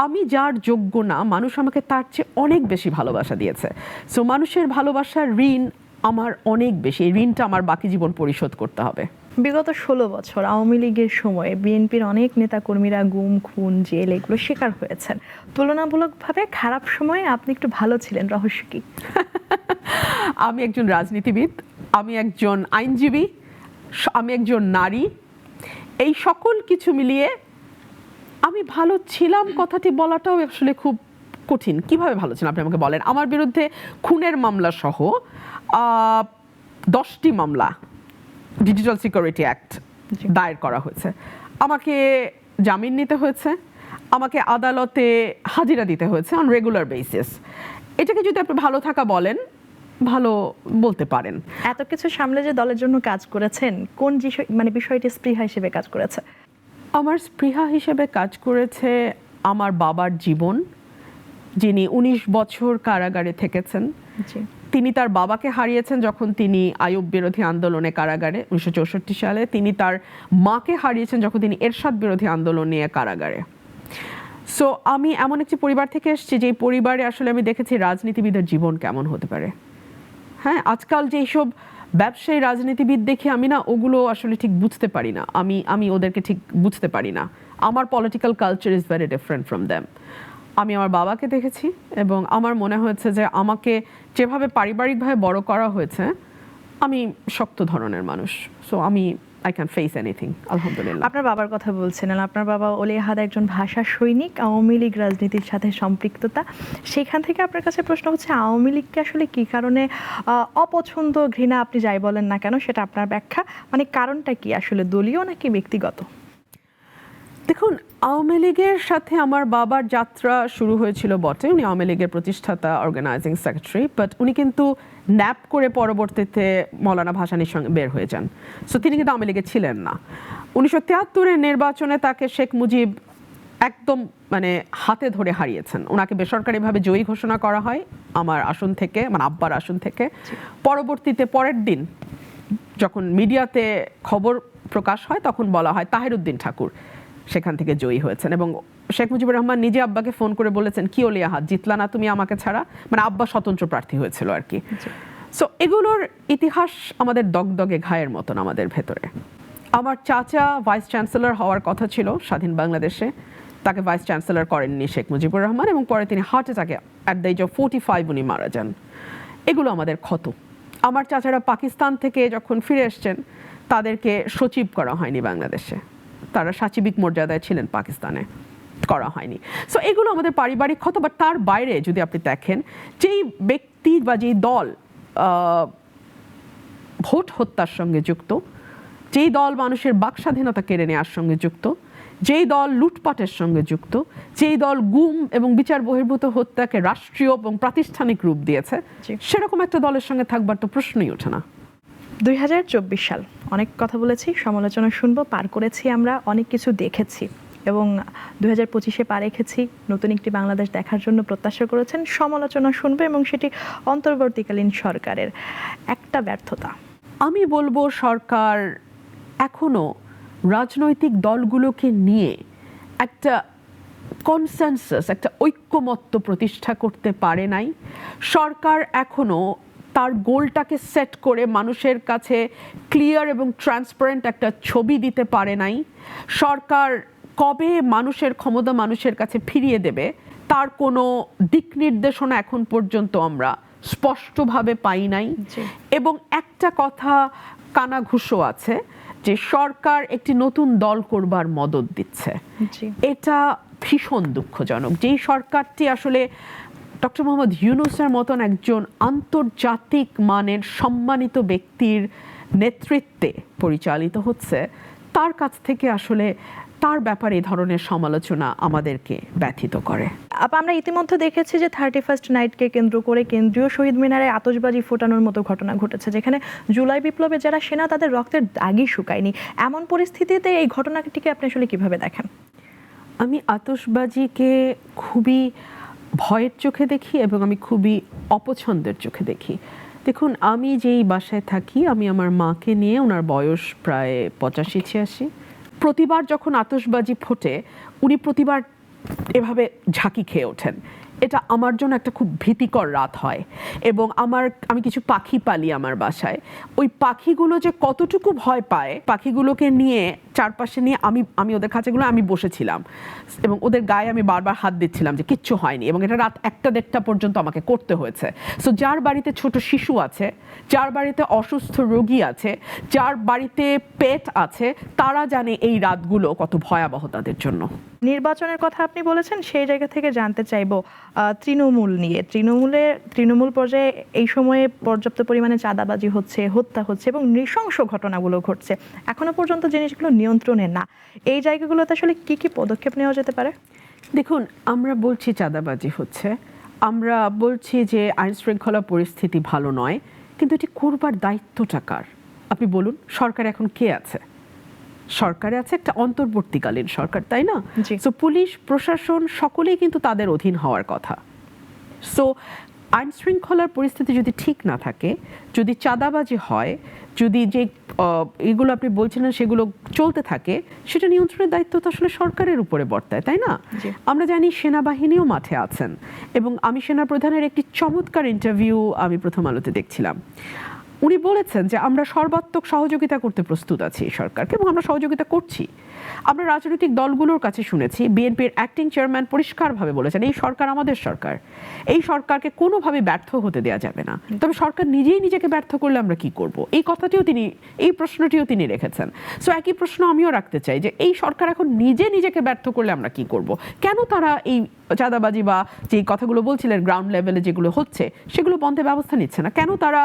আমি যার যোগ্য না, মানুষ আমাকে তার চেয়ে অনেক বেশি ভালোবাসা দিয়েছে। সো মানুষের ভালোবাসার ঋণ আমার অনেক বেশি, এই ঋণটা আমার বাকি জীবন পরিশোধ করতে হবে। বিগত 16 বছর আওয়ামী লীগের সময়ে বিএনপির অনেক নেতাকর্মীরা গুম, খুন, জেল এগুলো শিকার হয়েছেন। তুলনামূলকভাবে খারাপ সময়ে আপনি একটু ভালো ছিলেন, রহস্য কি? আমি একজন রাজনীতিবিদ, আমি একজন আইনজীবী, আমি একজন নারী, এই সকল কিছু মিলিয়ে আমি ভালো ছিলাম কথাটি বলাটাও আসলে খুব কঠিন। কিভাবে ভালো ছিলাম আপনি আমাকে বলেন। আমার বিরুদ্ধে খুনের মামলা সহ 10টি মামলা ডিজিটাল সিকিউরিটি অ্যাক্ট দায়ের করা হয়েছে। আমাকে জামিন নিতে হয়েছে, আমাকে আদালতে হাজিরা দিতে হয়েছে অন রেগুলার বেসিস। এটাকে যদি আপনি ভালো থাকা বলেন, ভালো বলতে পারেন। এত কিছু সামলে যে দলের জন্য কাজ করেছেন, কোন বিষয়টি স্পৃহা হিসেবে কাজ করেছে? আমার স্পৃহা হিসেবে কাজ করেছে আমার বাবার জীবন, যিনি 19 বছর কারাগারে থেকেছেন। তিনি তার বাবাকে হারিয়েছেন যখন তিনি আইয়ুব বিরোধী আন্দোলনে কারাগারে 1964 সালে। তিনি তার মাকে হারিয়েছেন যখন তিনি এরশাদ বিরোধী আন্দোলন নিয়ে কারাগারে। সো আমি এমন একটি পরিবার থেকে এসেছি যে পরিবারে আসলে আমি দেখেছি রাজনীতিবিদের জীবন কেমন হতে পারে। হ্যাঁ, আজকাল যে সব ব্যবসায়ী রাজনীতিবিদ দেখি আমি না, ওগুলো আসলে ঠিক বুঝতে পারি না। আমি ওদেরকে ঠিক বুঝতে পারি না। আমার political culture is very different from them. আমি আমার বাবাকে দেখেছি এবং আমার মনে হয়েছে যে আমাকে যেভাবে পারিবারিকভাবে বড় করা হয়েছে, আমি শক্ত ধরনের মানুষ। So I can face anything, আলহামদুলিল্লাহ। আপনার বাবার কথা বলছিলেন, আপনার বাবা ওলি আহাদ একজন ভাষা সৈনিক, আওয়ামী লীগ রাজনীতির সাথে সম্পৃক্ততা। সেখান থেকে আপনার কাছে প্রশ্ন হচ্ছে, আওয়ামী লীগকে আসলে কী কারণে অপছন্দ, ঘৃণা, আপনি যাই বলেন না কেন সেটা আপনার ব্যাখ্যা, মানে কারণটা কি আসলে, দলীয় নাকি ব্যক্তিগত? দেখুন, আওয়ামী লীগের সাথে আমার বাবার যাত্রা শুরু হয়েছিল বটে। উনি আওয়ামী লীগের প্রতিষ্ঠাতা, অর্গানাইজিং সেক্রেটারি, বাট উনি কিন্তু ন্যাপ করে পরবর্তীতে মৌলানা ভাসানীর সঙ্গে বের হয়ে যান। সো তিনি কিন্তু আওয়ামী লীগে ছিলেন না। 1973-এর নির্বাচনে তাকে শেখ মুজিব একদম হাতে ধরে হারিয়েছেন। ওনাকে বেসরকারিভাবে জয়ী ঘোষণা করা হয় আমার আসন থেকে, আব্বার আসন থেকে। পরবর্তীতে পরের দিন যখন মিডিয়াতে খবর প্রকাশ হয়, তখন বলা হয় তাহির উদ্দিন ঠাকুর সেখান থেকে জয়ী হয়েছেন। এবং শেখ মুজিবুর রহমান নিজে আব্বাকে ফোন করে বলেছেন, কি ওলি আহাদ, জিতলা না তুমি আমাকে ছাড়া? আব্বা স্বতন্ত্র প্রার্থী হয়েছিল আর কি। সো এগুলোর ইতিহাস আমাদের দগদগে ঘায়ের মতন আমাদের ভেতরে। আমার চাচা ভাইস চ্যান্সেলর হওয়ার কথা ছিল স্বাধীন বাংলাদেশে, তাকে ভাইস চ্যান্সেলর করেননি শেখ মুজিবুর রহমান, এবং পরে তিনি হার্ট অ্যাটাকে অ্যাট দ্য এজ অফ 45 উনি মারা যান। এগুলো আমাদের ক্ষত। আমার চাচারা পাকিস্তান থেকে যখন ফিরে এসছেন, তাদেরকে সচিব করা হয়নি বাংলাদেশে, তারা সাচিবিক মর্যাদায় ছিলেন পাকিস্তানে, করা হয়নি। সো এগুলো আমাদের পারিবারিক ক্ষত। বা তার বাইরে যদি আপনি দেখেন, যেই ব্যক্তি বা যেই দল ভোট হত্যার সঙ্গে যুক্ত, যেই দল মানুষের বাক স্বাধীনতা কেড়ে নেওয়ার সঙ্গে যুক্ত, যেই দল লুটপাটের সঙ্গে যুক্ত, যেই দল গুম এবং বিচার বহির্ভূত হত্যাকে রাষ্ট্রীয় এবং প্রাতিষ্ঠানিক রূপ দিয়েছে, সেরকম একটা দলের সঙ্গে থাকবার তো প্রশ্নই ওঠে না। 2024 সাল, অনেক কথা বলেছি, সমালোচনা শুনবো, পার করেছি, আমরা অনেক কিছু দেখেছি এবং 2025-এ পা রেখেছি। নতুন একটি বাংলাদেশ দেখার জন্য প্রত্যাশা করেছেন, সমালোচনা শুনবে, এবং সেটি অন্তর্বর্তীকালীন সরকারের একটা ব্যর্থতা। আমি বলবো সরকার এখনো রাজনৈতিক দলগুলোকে নিয়ে একটা কনসেনসাস, একটা ঐক্যমত্য প্রতিষ্ঠা করতে পারে নাই। সরকার এখনো তার গোলটাকে সেট করে মানুষের কাছে ক্লিয়ার এবং ট্রান্সপারেন্ট একটা ছবি দিতে পারে নাই। সরকার কবে মানুষের ক্ষমতা মানুষের কাছে ফিরিয়ে দেবে তার কোনো দিক নির্দেশনা এখন পর্যন্ত আমরা স্পষ্টভাবে পাই নাই। এবং একটা কথা কানাঘুষো আছে যে সরকার একটি নতুন দল করবার মদদ দিচ্ছে। এটা ভীষণ দুঃখজনক। যেই সরকারটি আসলে ডক্টর মোহাম্মদ ইউনূসের মতন একজন আন্তর্জাতিক মানের সম্মানিত ব্যক্তির নেতৃত্বে পরিচালিত হচ্ছে, তার কাছ থেকে আসলে তার ব্যাপারে এই ধরনের সমালোচনা আমাদেরকে ব্যথিত করে। আমরা ইতিমধ্যে দেখেছি যে 31st নাইটকে কেন্দ্র করে কেন্দ্রীয় শহীদ মিনারে আতশবাজি ফোটানোর মতো ঘটনা ঘটেছে, যেখানে জুলাই বিপ্লবে যারা সেনা তাদের রক্তের দাগই শুকায়নি। এমন পরিস্থিতিতে এই ঘটনাটিকে আপনি আসলে কিভাবে দেখেন? আমি আতশবাজিকে খুবই ভয়ের চোখে দেখি এবং আমি খুবই অপছন্দের চোখে দেখি। দেখুন, আমি যেই বাসায় থাকি, আমি আমার মাকে নিয়ে, ওনার বয়স প্রায় 85-86, প্রতিবার যখন আতশবাজি ফোটে উনি প্রতিবার এভাবে ঝাঁকি খেয়ে ওঠেন। এটা আমার জন্য একটা খুব ভীতিকর রাত হয়। এবং আমি কিছু পাখি পালি আমার বাসায়। ওই পাখিগুলো যে কতটুকু ভয় পায়, পাখিগুলোকে নিয়ে চারপাশে নিয়ে আমি ওদের খাঁচাগুলো আমি বসেছিলাম এবং ওদের গায়ে আমি বারবার হাত দিচ্ছিলাম যে কিচ্ছু হয়নি। এবং এটা রাত 1টা-1:30 পর্যন্ত আমাকে করতে হয়েছে। সো যার বাড়িতে ছোট শিশু আছে, যার বাড়িতে অসুস্থ রোগী আছে, যার বাড়িতে পেট আছে, তারা জানে এই রাতগুলো কত ভয়াবহ তাদের জন্য। নির্বাচনের কথা আপনি বলেছেন, সেই জায়গা থেকে জানতে চাইবো তৃণমূল নিয়ে। তৃণমূল পর্যায়ে এই সময়ে পর্যাপ্ত পরিমাণে চাঁদাবাজি হচ্ছে, হত্যা হচ্ছে এবং নৃশংস ঘটনাগুলো ঘটছে। এখনো পর্যন্ত জিনিসগুলো নিয়ন্ত্রণে না। এই জায়গাগুলোতে আসলে কি কি পদক্ষেপ নেওয়া যেতে পারে? দেখুন, আমরা বলছি চাঁদাবাজি হচ্ছে, আমরা বলছি যে আইন শৃঙ্খলা পরিস্থিতি ভালো নয়, কিন্তু এটি করবার দায়িত্বটা কার? আপনি বলুন, সরকার এখন কে আছে? সরকারে আছে একটা অন্তর্বর্তীকালীন সরকার, তাই না? সো পুলিশ প্রশাসন সকলেই কিন্তু তাদের অধীন হওয়ার কথা। সো আইন শৃঙ্খলার পরিস্থিতি যদি ঠিক না থাকে, যদি চাঁদাবাজি হয়, যদি যে এগুলো আপনি বলছেন সেগুলো চলতে থাকে, সেটা নিয়ন্ত্রণের দায়িত্ব তো আসলে সরকারের উপরে বর্তায়, তাই না? আমরা জানি সেনাবাহিনীও মাঠে আছেন এবং আমি সেনাপ্রধানের একটি চমৎকার ইন্টারভিউ আমি প্রথম আলোতে দেখছিলাম। উনি বলেছেন যে আমরা সর্বাত্মক সহযোগিতা করতে প্রস্তুত আছি এই সরকারকে এবং আমরা সহযোগিতা করছি। আমরা রাজনৈতিক দলগুলোর কাছে শুনেছি, বিএনপির অ্যাক্টিং চেয়ারম্যান পরিষ্কারভাবে বলেছেন এই সরকার আমাদের সরকার, এই সরকারকে কোনোভাবে ব্যর্থ হতে দেওয়া যাবে না। তবে সরকার নিজেই নিজেকে ব্যর্থ করলে আমরা কি করব, এই প্রশ্নটিও তিনি রেখেছেন। সো একই প্রশ্ন আমিও রাখতে চাই যে এই সরকার এখন নিজেকে ব্যর্থ করলে আমরা কি করব? কেন তারা এই চাঁদাবাজি বা যে কথাগুলো বলছিলেন গ্রাউন্ড লেভেলে যেগুলো হচ্ছে সেগুলো বন্ধে ব্যবস্থা নিচ্ছে না? কেন তারা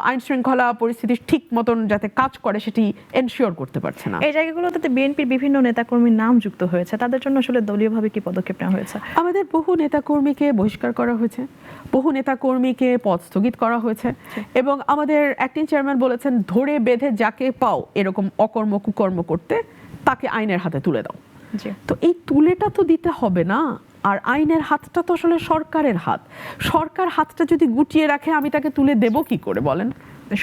আইন শৃঙ্খলা পরিস্থিতি ঠিক মতন যাতে কাজ করে সেটি এনশিওর করতে পারছে না? এই জায়গাগুলোতে বিএনপির বিভিন্ন নেতাকর্মীর নাম যুক্ত হয়েছে, তাদের জন্য আসলে দলীয়ভাবে কি পদক্ষেপ নেওয়া হয়েছে? আমাদের বহু নেতাকর্মীকে বহিষ্কার করা হয়েছে, বহু নেতাকর্মীকে পদ স্থগিত করা হয়েছে এবং আমাদের অ্যাক্টিং চেয়ারম্যান বলেছেন ধরে বেঁধে যাকে পাও এরকম অকর্ম কুকর্ম করতে তাকে আইনের হাতে তুলে দাও। তো এই তুলেটা তো দিতে হবে না। আর আইনের হাতটা তো আসলে সরকারের হাত। সরকার হাতটা যদি গুটিয়ে রাখে আমি তাকে তুলে দেব কি করে বলেন?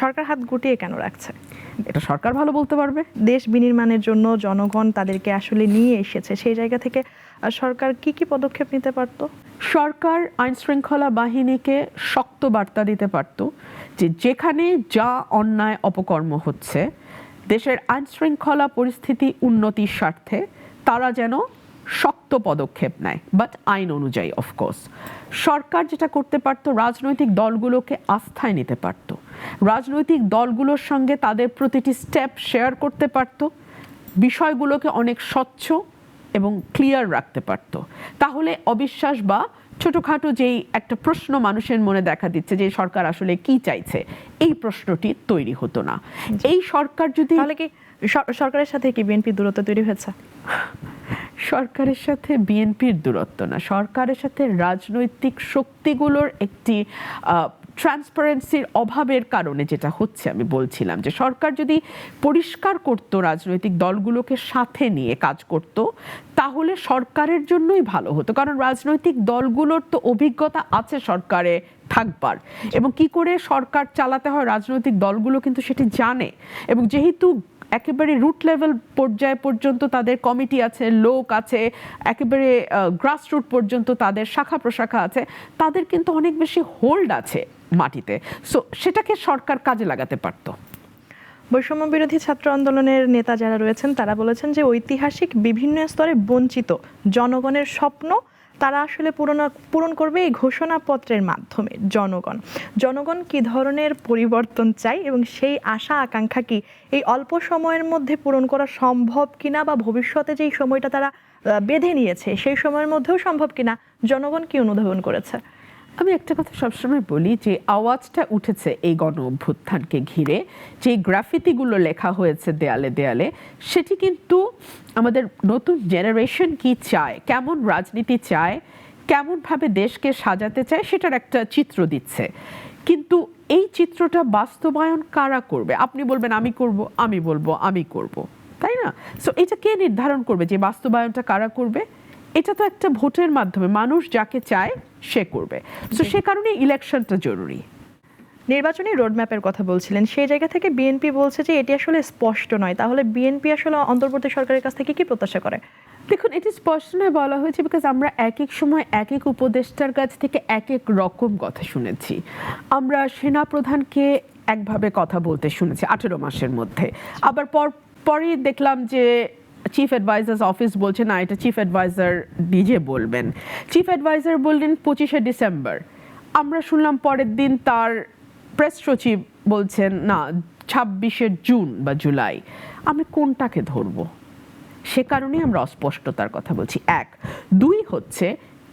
সরকার হাত গুটিয়ে কেন রাখছে? এটা সরকার ভালো বলতে পারবে। দেশ বিনির্মাণের জন্য জনগণ তাদেরকে আসলে নিয়ে এসেছে, সেই জায়গা থেকে সরকার কি কি পদক্ষেপ নিতে পারত? সরকার আইন শৃঙ্খলা বাহিনীকে শক্ত বার্তা দিতে পারত যে যেখানে যা অন্যায় অপকর্ম হচ্ছে, দেশের আইন শৃঙ্খলা পরিস্থিতি উন্নতির স্বার্থে তারা যেন শক্ত পদক্ষেপ নেয়, বাট আইন অনুযায়ী অফকোর্স। সরকার যেটা করতে পারতো, রাজনৈতিক দলগুলোকে আস্থায় নিতে পারত, রাজনৈতিক দলগুলোর সঙ্গে তাদের প্রতিটি স্টেপ শেয়ার করতে পারত, বিষয়গুলোকে অনেক স্বচ্ছ এবং ক্লিয়ার রাখতে পারত। তাহলে অবিশ্বাস বা ছোটখাটো যেই একটা প্রশ্ন মানুষের মনে দেখা দিচ্ছে যে সরকার আসলে কি চাইছে, এই প্রশ্নটি তৈরি হতো না। এই সরকার যদি, তাহলে কি সরকারের সাথে কি বিএনপির দূরত্ব তৈরি হয়েছে? সরকারের সাথে বিএনপির দূরত্ব না, সরকারের সাথে রাজনৈতিক শক্তিগুলোর একটি ট্রান্সপারেন্সির অভাবের কারণে যেটা হচ্ছে, আমি বলছিলাম যে সরকার যদি পরিষ্কার করত, রাজনৈতিক দলগুলোকে সাথে নিয়ে কাজ করত, তাহলে সরকারের জন্যই ভালো হতো। কারণ রাজনৈতিক দলগুলোর তো অভিজ্ঞতা আছে সরকারে থাকবার এবং কি করে সরকার চালাতে হয় রাজনৈতিক দলগুলো কিন্তু সেটি জানে। এবং যেহেতু একেবারে রুট লেভেল পর্যায় পর্যন্ত তাদের কমিটি আছে, লোক আছে, একেবারে গ্রাসরুট পর্যন্ত তাদের শাখা প্রশাখা আছে, তাদের কিন্তু অনেক বেশি হোল্ড আছে মাটিতে। সো সেটাকে সরকার কাজে লাগাতে পারতো। বৈষম্য বিরোধী ছাত্র আন্দোলনের নেতা যারা রয়েছেন তারা বলেছেন যে ঐতিহাসিক বিভিন্ন স্তরে বঞ্চিত জনগণের স্বপ্ন তারা আসলে পূরণ করবে এই ঘোষণাপত্রের মাধ্যমে। জনগণ কি ধরনের পরিবর্তন চাই এবং সেই আশা আকাঙ্ক্ষা কি এই অল্প সময়ের মধ্যে পূরণ করা সম্ভব কিনা, বা ভবিষ্যতে যেই সময়টা তারা বেঁধে নিয়েছে সেই সময়ের মধ্যেও সম্ভব কিনা, জনগণ কি অনুধাবন করেছে? আমি একটা কথা সবসময় বলি যে আওয়াজটা উঠেছে এই গণ অভ্যুত্থানকে ঘিরে, যে গ্রাফিতিগুলো লেখা হয়েছে দেয়ালে দেয়ালে, সেটি কিন্তু আমাদের নতুন জেনারেশন কি চায়, কেমন রাজনীতি চায়, কেমনভাবে দেশকে সাজাতে চায় সেটার একটা চিত্র দিচ্ছে। কিন্তু এই চিত্রটা বাস্তবায়ন কারা করবে? আপনি বলবেন আমি করব, আমি বলবো আমি করব, তাই না? সো এটা কে নির্ধারণ করবে যে বাস্তবায়নটা কারা করবে? এটা তো একটা ভোটের মাধ্যমে মানুষ যাকে চায় সে করবে। তো সে কারণে ইলেকশনটা জরুরি। নির্বাচনী রোডম্যাপের কথা বলছিলেন, সেই জায়গা থেকে বিএনপি বলছে যে এটি আসলে স্পষ্ট নয়। তাহলে বিএনপি আসলে অন্তর্বর্তী সরকারের কাছ থেকে কি প্রত্যাশা করে? দেখুন, এটি স্পষ্ট নয় বলা হয়েছে বিকজ আমরা এক এক সময় এক এক উপদেষ্টার কাছ থেকে এক এক রকম কথা শুনেছি। আমরা সেনাপ্রধানকে একভাবে কথা বলতে শুনেছি 18 মাসের মধ্যে, আবার পরে দেখলাম যে চিফ অ্যাডভাইজার্স অফিস বলছে না, এটা চিফ অ্যাডভাইজার নিজে বলবেন। চিফ অ্যাডভাইজার বললেন 25শে ডিসেম্বর, আমরা শুনলাম পরের দিন তার প্রেস সচিব বলছেন না 26শে জুন বা জুলাই। আমি কোনটাকে ধরবো? সে কারণে আমরা অস্পষ্টতার কথা বলছি। 1, 2 হচ্ছে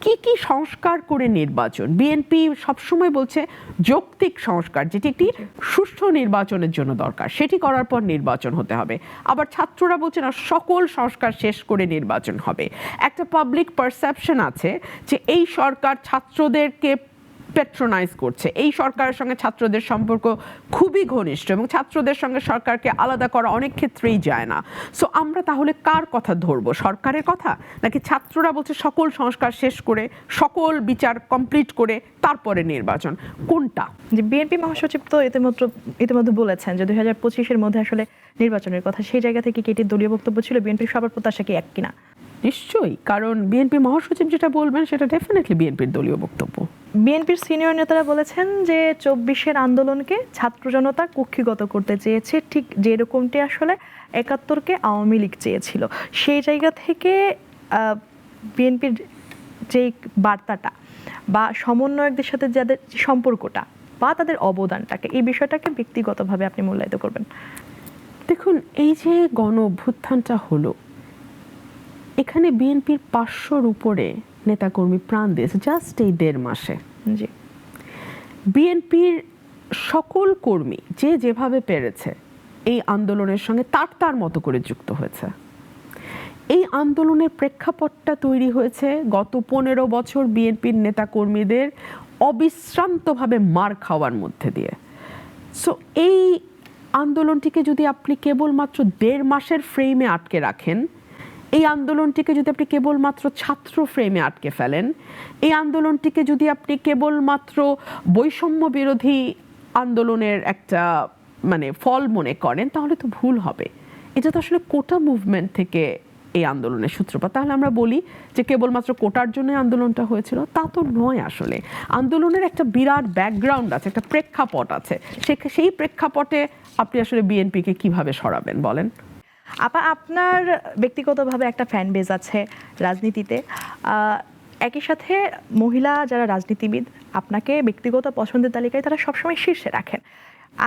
কি কি সংস্কার করে নির্বাচন। বিএনপি সবসময় বলছে যৌক্তিক সংস্কার, যেটি একটি সুষ্ঠু নির্বাচনের জন্য দরকার, সেটি করার পর নির্বাচন হতে হবে। আবার ছাত্ররা বলছে না, সকল সংস্কার শেষ করে নির্বাচন হবে। একটা পাবলিক পারসেপশন আছে যে এই সরকার ছাত্রদেরকে প্যাট্রোনাইজ করছে, এই সরকারের সঙ্গে ছাত্রদের সম্পর্ক খুবই ঘনিষ্ঠ এবং ছাত্রদের সঙ্গে সরকারকে আলাদা করা অনেক ক্ষেত্রেই যায় না। সো আমরা তাহলে কার কথা ধরবো? সরকারের কথা, নাকি ছাত্ররা বলছে সকল সংস্কার শেষ করে সকল বিচার কমপ্লিট করে তারপরে নির্বাচন? কোনটা? যে বিএনপি মহাসচিব তো ইতিমধ্যে বলেছেন যে 2025-এর মধ্যে আসলে নির্বাচনের কথা। সেই জায়গা থেকে কি এটি দলীয় বক্তব্য ছিল? বিএনপির সবার প্রত্যাশা কি এক কিনা? নিশ্চয়ই, কারণ বিএনপি মহাসচিব যেটা বলবেন সেটা ডেফিনেটলি বিএনপির দলীয় বক্তব্য। বিএনপির সিনিয়র নেতারা বলেছেন যে 24-এর আন্দোলনকে ছাত্র জনতা কক্ষিগত করতে চেয়েছে, ঠিক যেরকমটি আসলে 71-কে আওয়ামী লীগ চেয়েছিল। সেই জায়গা থেকে বিএনপির যে বার্তাটা বা সমন্বয়কদের সাথে যাদের সম্পর্কটা বা তাদের অবদানটাকে, এই বিষয়টাকে ব্যক্তিগতভাবে আপনি মূল্যায়িত করবেন? দেখুন, এই যে গণ অভ্যুত্থানটা হলো, এখানে বিএনপির 500-র উপরে নেতাকর্মী প্রাণ দিয়েছে জাস্ট এই 1.5 মাসে। জি, বিএনপির সকল কর্মী যে যেভাবে পেরেছে এই আন্দোলনের সঙ্গে তার মতো করে যুক্ত হয়েছে। এই আন্দোলনের প্রেক্ষাপটটা তৈরি হয়েছে গত 15 বছর বিএনপির নেতাকর্মীদের অবিশ্রান্তভাবে মার খাওয়ার মধ্যে দিয়ে। সো এই আন্দোলনটিকে যদি আপনি কেবলমাত্র 1.5 মাসের ফ্রেমে আটকে রাখেন, এই আন্দোলনটিকে যদি আপনি কেবলমাত্র ছাত্র ফ্রেমে আটকে ফেলেন, এই আন্দোলনটিকে যদি আপনি কেবলমাত্র বৈষম্য বিরোধী আন্দোলনের একটা ফল মনে করেন, তাহলে তো ভুল হবে। এটা তো আসলে কোটা মুভমেন্ট থেকে এই আন্দোলনের সূত্রপাত। তাহলে আমরা বলি যে কেবলমাত্র কোটার জন্য আন্দোলনটা হয়েছিল, তা তো নয়। আসলে আন্দোলনের একটা বিরাট ব্যাকগ্রাউন্ড আছে, একটা প্রেক্ষাপট আছে। সেই প্রেক্ষাপটে আপনি আসলে বিএনপিকে কিভাবে সরাবেন বলেন? আপনার ব্যক্তিগতভাবে একটা ফ্যান বেজ আছে রাজনীতিতে, একই সাথে মহিলা যারা রাজনীতিবিদ আপনাকে ব্যক্তিগত পছন্দের তালিকায় তারা সবসময় শীর্ষে রাখেন।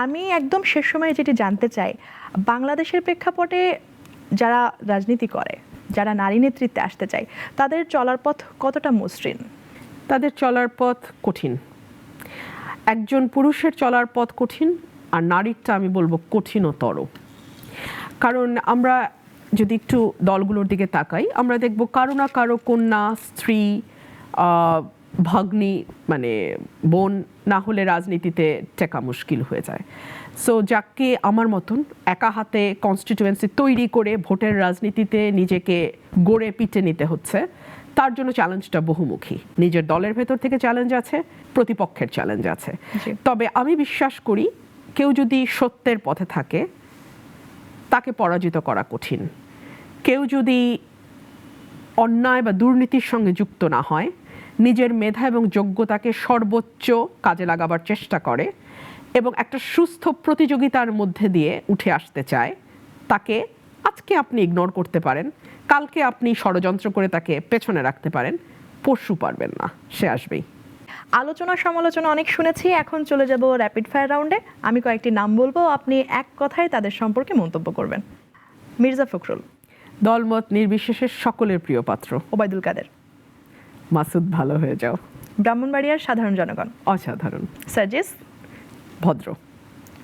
আমি একদম শেষ সময়ে যেটি জানতে চাই, বাংলাদেশের প্রেক্ষাপটে যারা রাজনীতি করে, যারা নারী নেতৃত্বে আসতে চায়, তাদের চলার পথ কতটা মসৃণ? তাদের চলার পথ কঠিন। একজন পুরুষের চলার পথ কঠিন, আর নারীরটা আমি বলবো কঠিনতর। কারণ আমরা যদি একটু দলগুলোর দিকে তাকাই, আমরা দেখব কারো না কারো কন্যা, স্ত্রী, ভগ্নী বোন না হলে রাজনীতিতে টেকা মুশকিল হয়ে যায়। সো যাকে আমার মতন একা হাতে কনস্টিটিউয়েন্সি তৈরি করে ভোটের রাজনীতিতে নিজেকে গড়ে পিটে নিতে হচ্ছে, তার জন্য চ্যালেঞ্জটা বহুমুখী। নিজের দলের ভেতর থেকে চ্যালেঞ্জ আছে, প্রতিপক্ষের চ্যালেঞ্জ আছে। তবে আমি বিশ্বাস করি কেউ যদি সত্যের পথে থাকে তাকে পরাজিত করা কঠিন। কেউ যদি অন্যায় বা দুর্নীতির সঙ্গে যুক্ত না হয়, নিজের মেধা এবং যোগ্যতাকে সর্বোচ্চ কাজে লাগাবার চেষ্টা করে এবং একটা সুস্থ প্রতিযোগিতার মধ্যে দিয়ে উঠে আসতে চায়, তাকে আজকে আপনি ইগনোর করতে পারেন, কালকে আপনি ষড়যন্ত্র করে তাকে পেছনে রাখতে পারেন, পরশু পারবেন না, সে আসবেই। আলোচনা সমালোচনা অনেক শুনেছি, এখন চলে যাব র্যাপিড ফায়ার রাউন্ডে। আমি কয়েকটি নাম বলবো, আপনি এক কথায় তাদের সম্পর্কে মন্তব্য করবেন। মির্জা ফখরুল। দলমত নির্বিশেষে সকলের প্রিয় পাত্র। ওবায়দুল কাদের। মাসুদ ভালো হয়ে যাও। ব্রাহ্মণবাড়িয়ার সাধারণ জনগণ। অসাধারণ। সার্জিস। ভদ্র।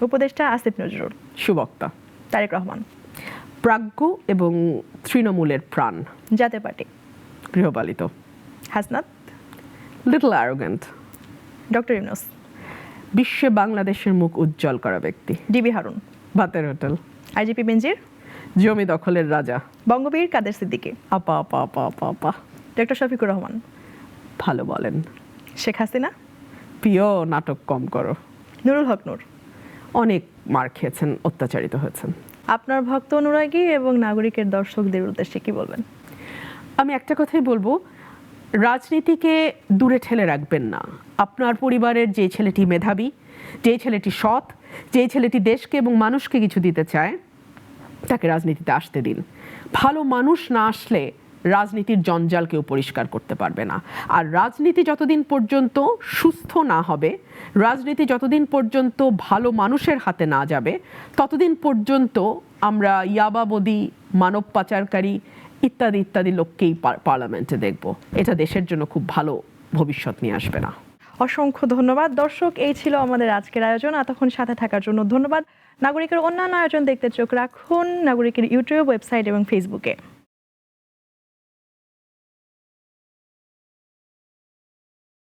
উপদেষ্টা আসিফ নজরুল। সুবক্তা। তারেক রহমান। প্রাজ্ঞ এবং তৃণমূলের প্রাণ। জাতীয় পার্টি। গৃহপালিত। Hasnat. Little arrogant. Doctor Yunus. বিশ্বে বাংলাদেশের মুখ উজ্জ্বল করা ব্যক্তি। ডিবি হারুন। ভাতের হোটেল। আইজিপি বেনজির। জমি দখলের রাজা। বঙ্গবীর কাদের সিদ্দিকী। আপা আপা আপা আপা আপা। ডক্টর শফিকুর রহমান। ভালো বলেন। শেখ হাসিনা। প্রিয় নাটক কম করো। নুরুল হক নূর। অনেক মার খেয়েছেন, অত্যাচারিত হয়েছেন। আপনার ভক্ত অনুরাগী এবং নাগরিকের দর্শকদের উদ্দেশ্যে কি বলবেন? আমি একটা কথাই বলবো, রাজনীতিকে দূরে ঠেলে রাখবেন না। আপনার পরিবারের যে ছেলেটি মেধাবী, যে ছেলেটি সৎ, যে ছেলেটি দেশকে এবং মানুষকে কিছু দিতে চায়, তাকে রাজনীতিতে আসতে দিন। ভালো মানুষ না আসলে রাজনীতির জঞ্জাল কেউ পরিষ্কার করতে পারবে না। আর রাজনীতি যতদিন পর্যন্ত সুস্থ না হবে, রাজনীতি যতদিন পর্যন্ত ভালো মানুষের হাতে না যাবে, ততদিন পর্যন্ত আমরা ইয়াবাবদী, মানব পাচারকারী ইত্যাদি ইত্যাদি লোককেই পার্লামেন্টে দেখব। এটা দেশের জন্য খুব ভালো ভবিষ্যৎ নিয়ে আসবে না। অসংখ্য ধন্যবাদ দর্শক, এই ছিল আমাদের আজকের আয়োজন। এতক্ষণ সাথে থাকার জন্য ধন্যবাদ। নাগরিকের অন্যান্য আয়োজন দেখতে চোখ রাখুন নাগরিকের ইউটিউব, ওয়েবসাইট এবং ফেসবুকে।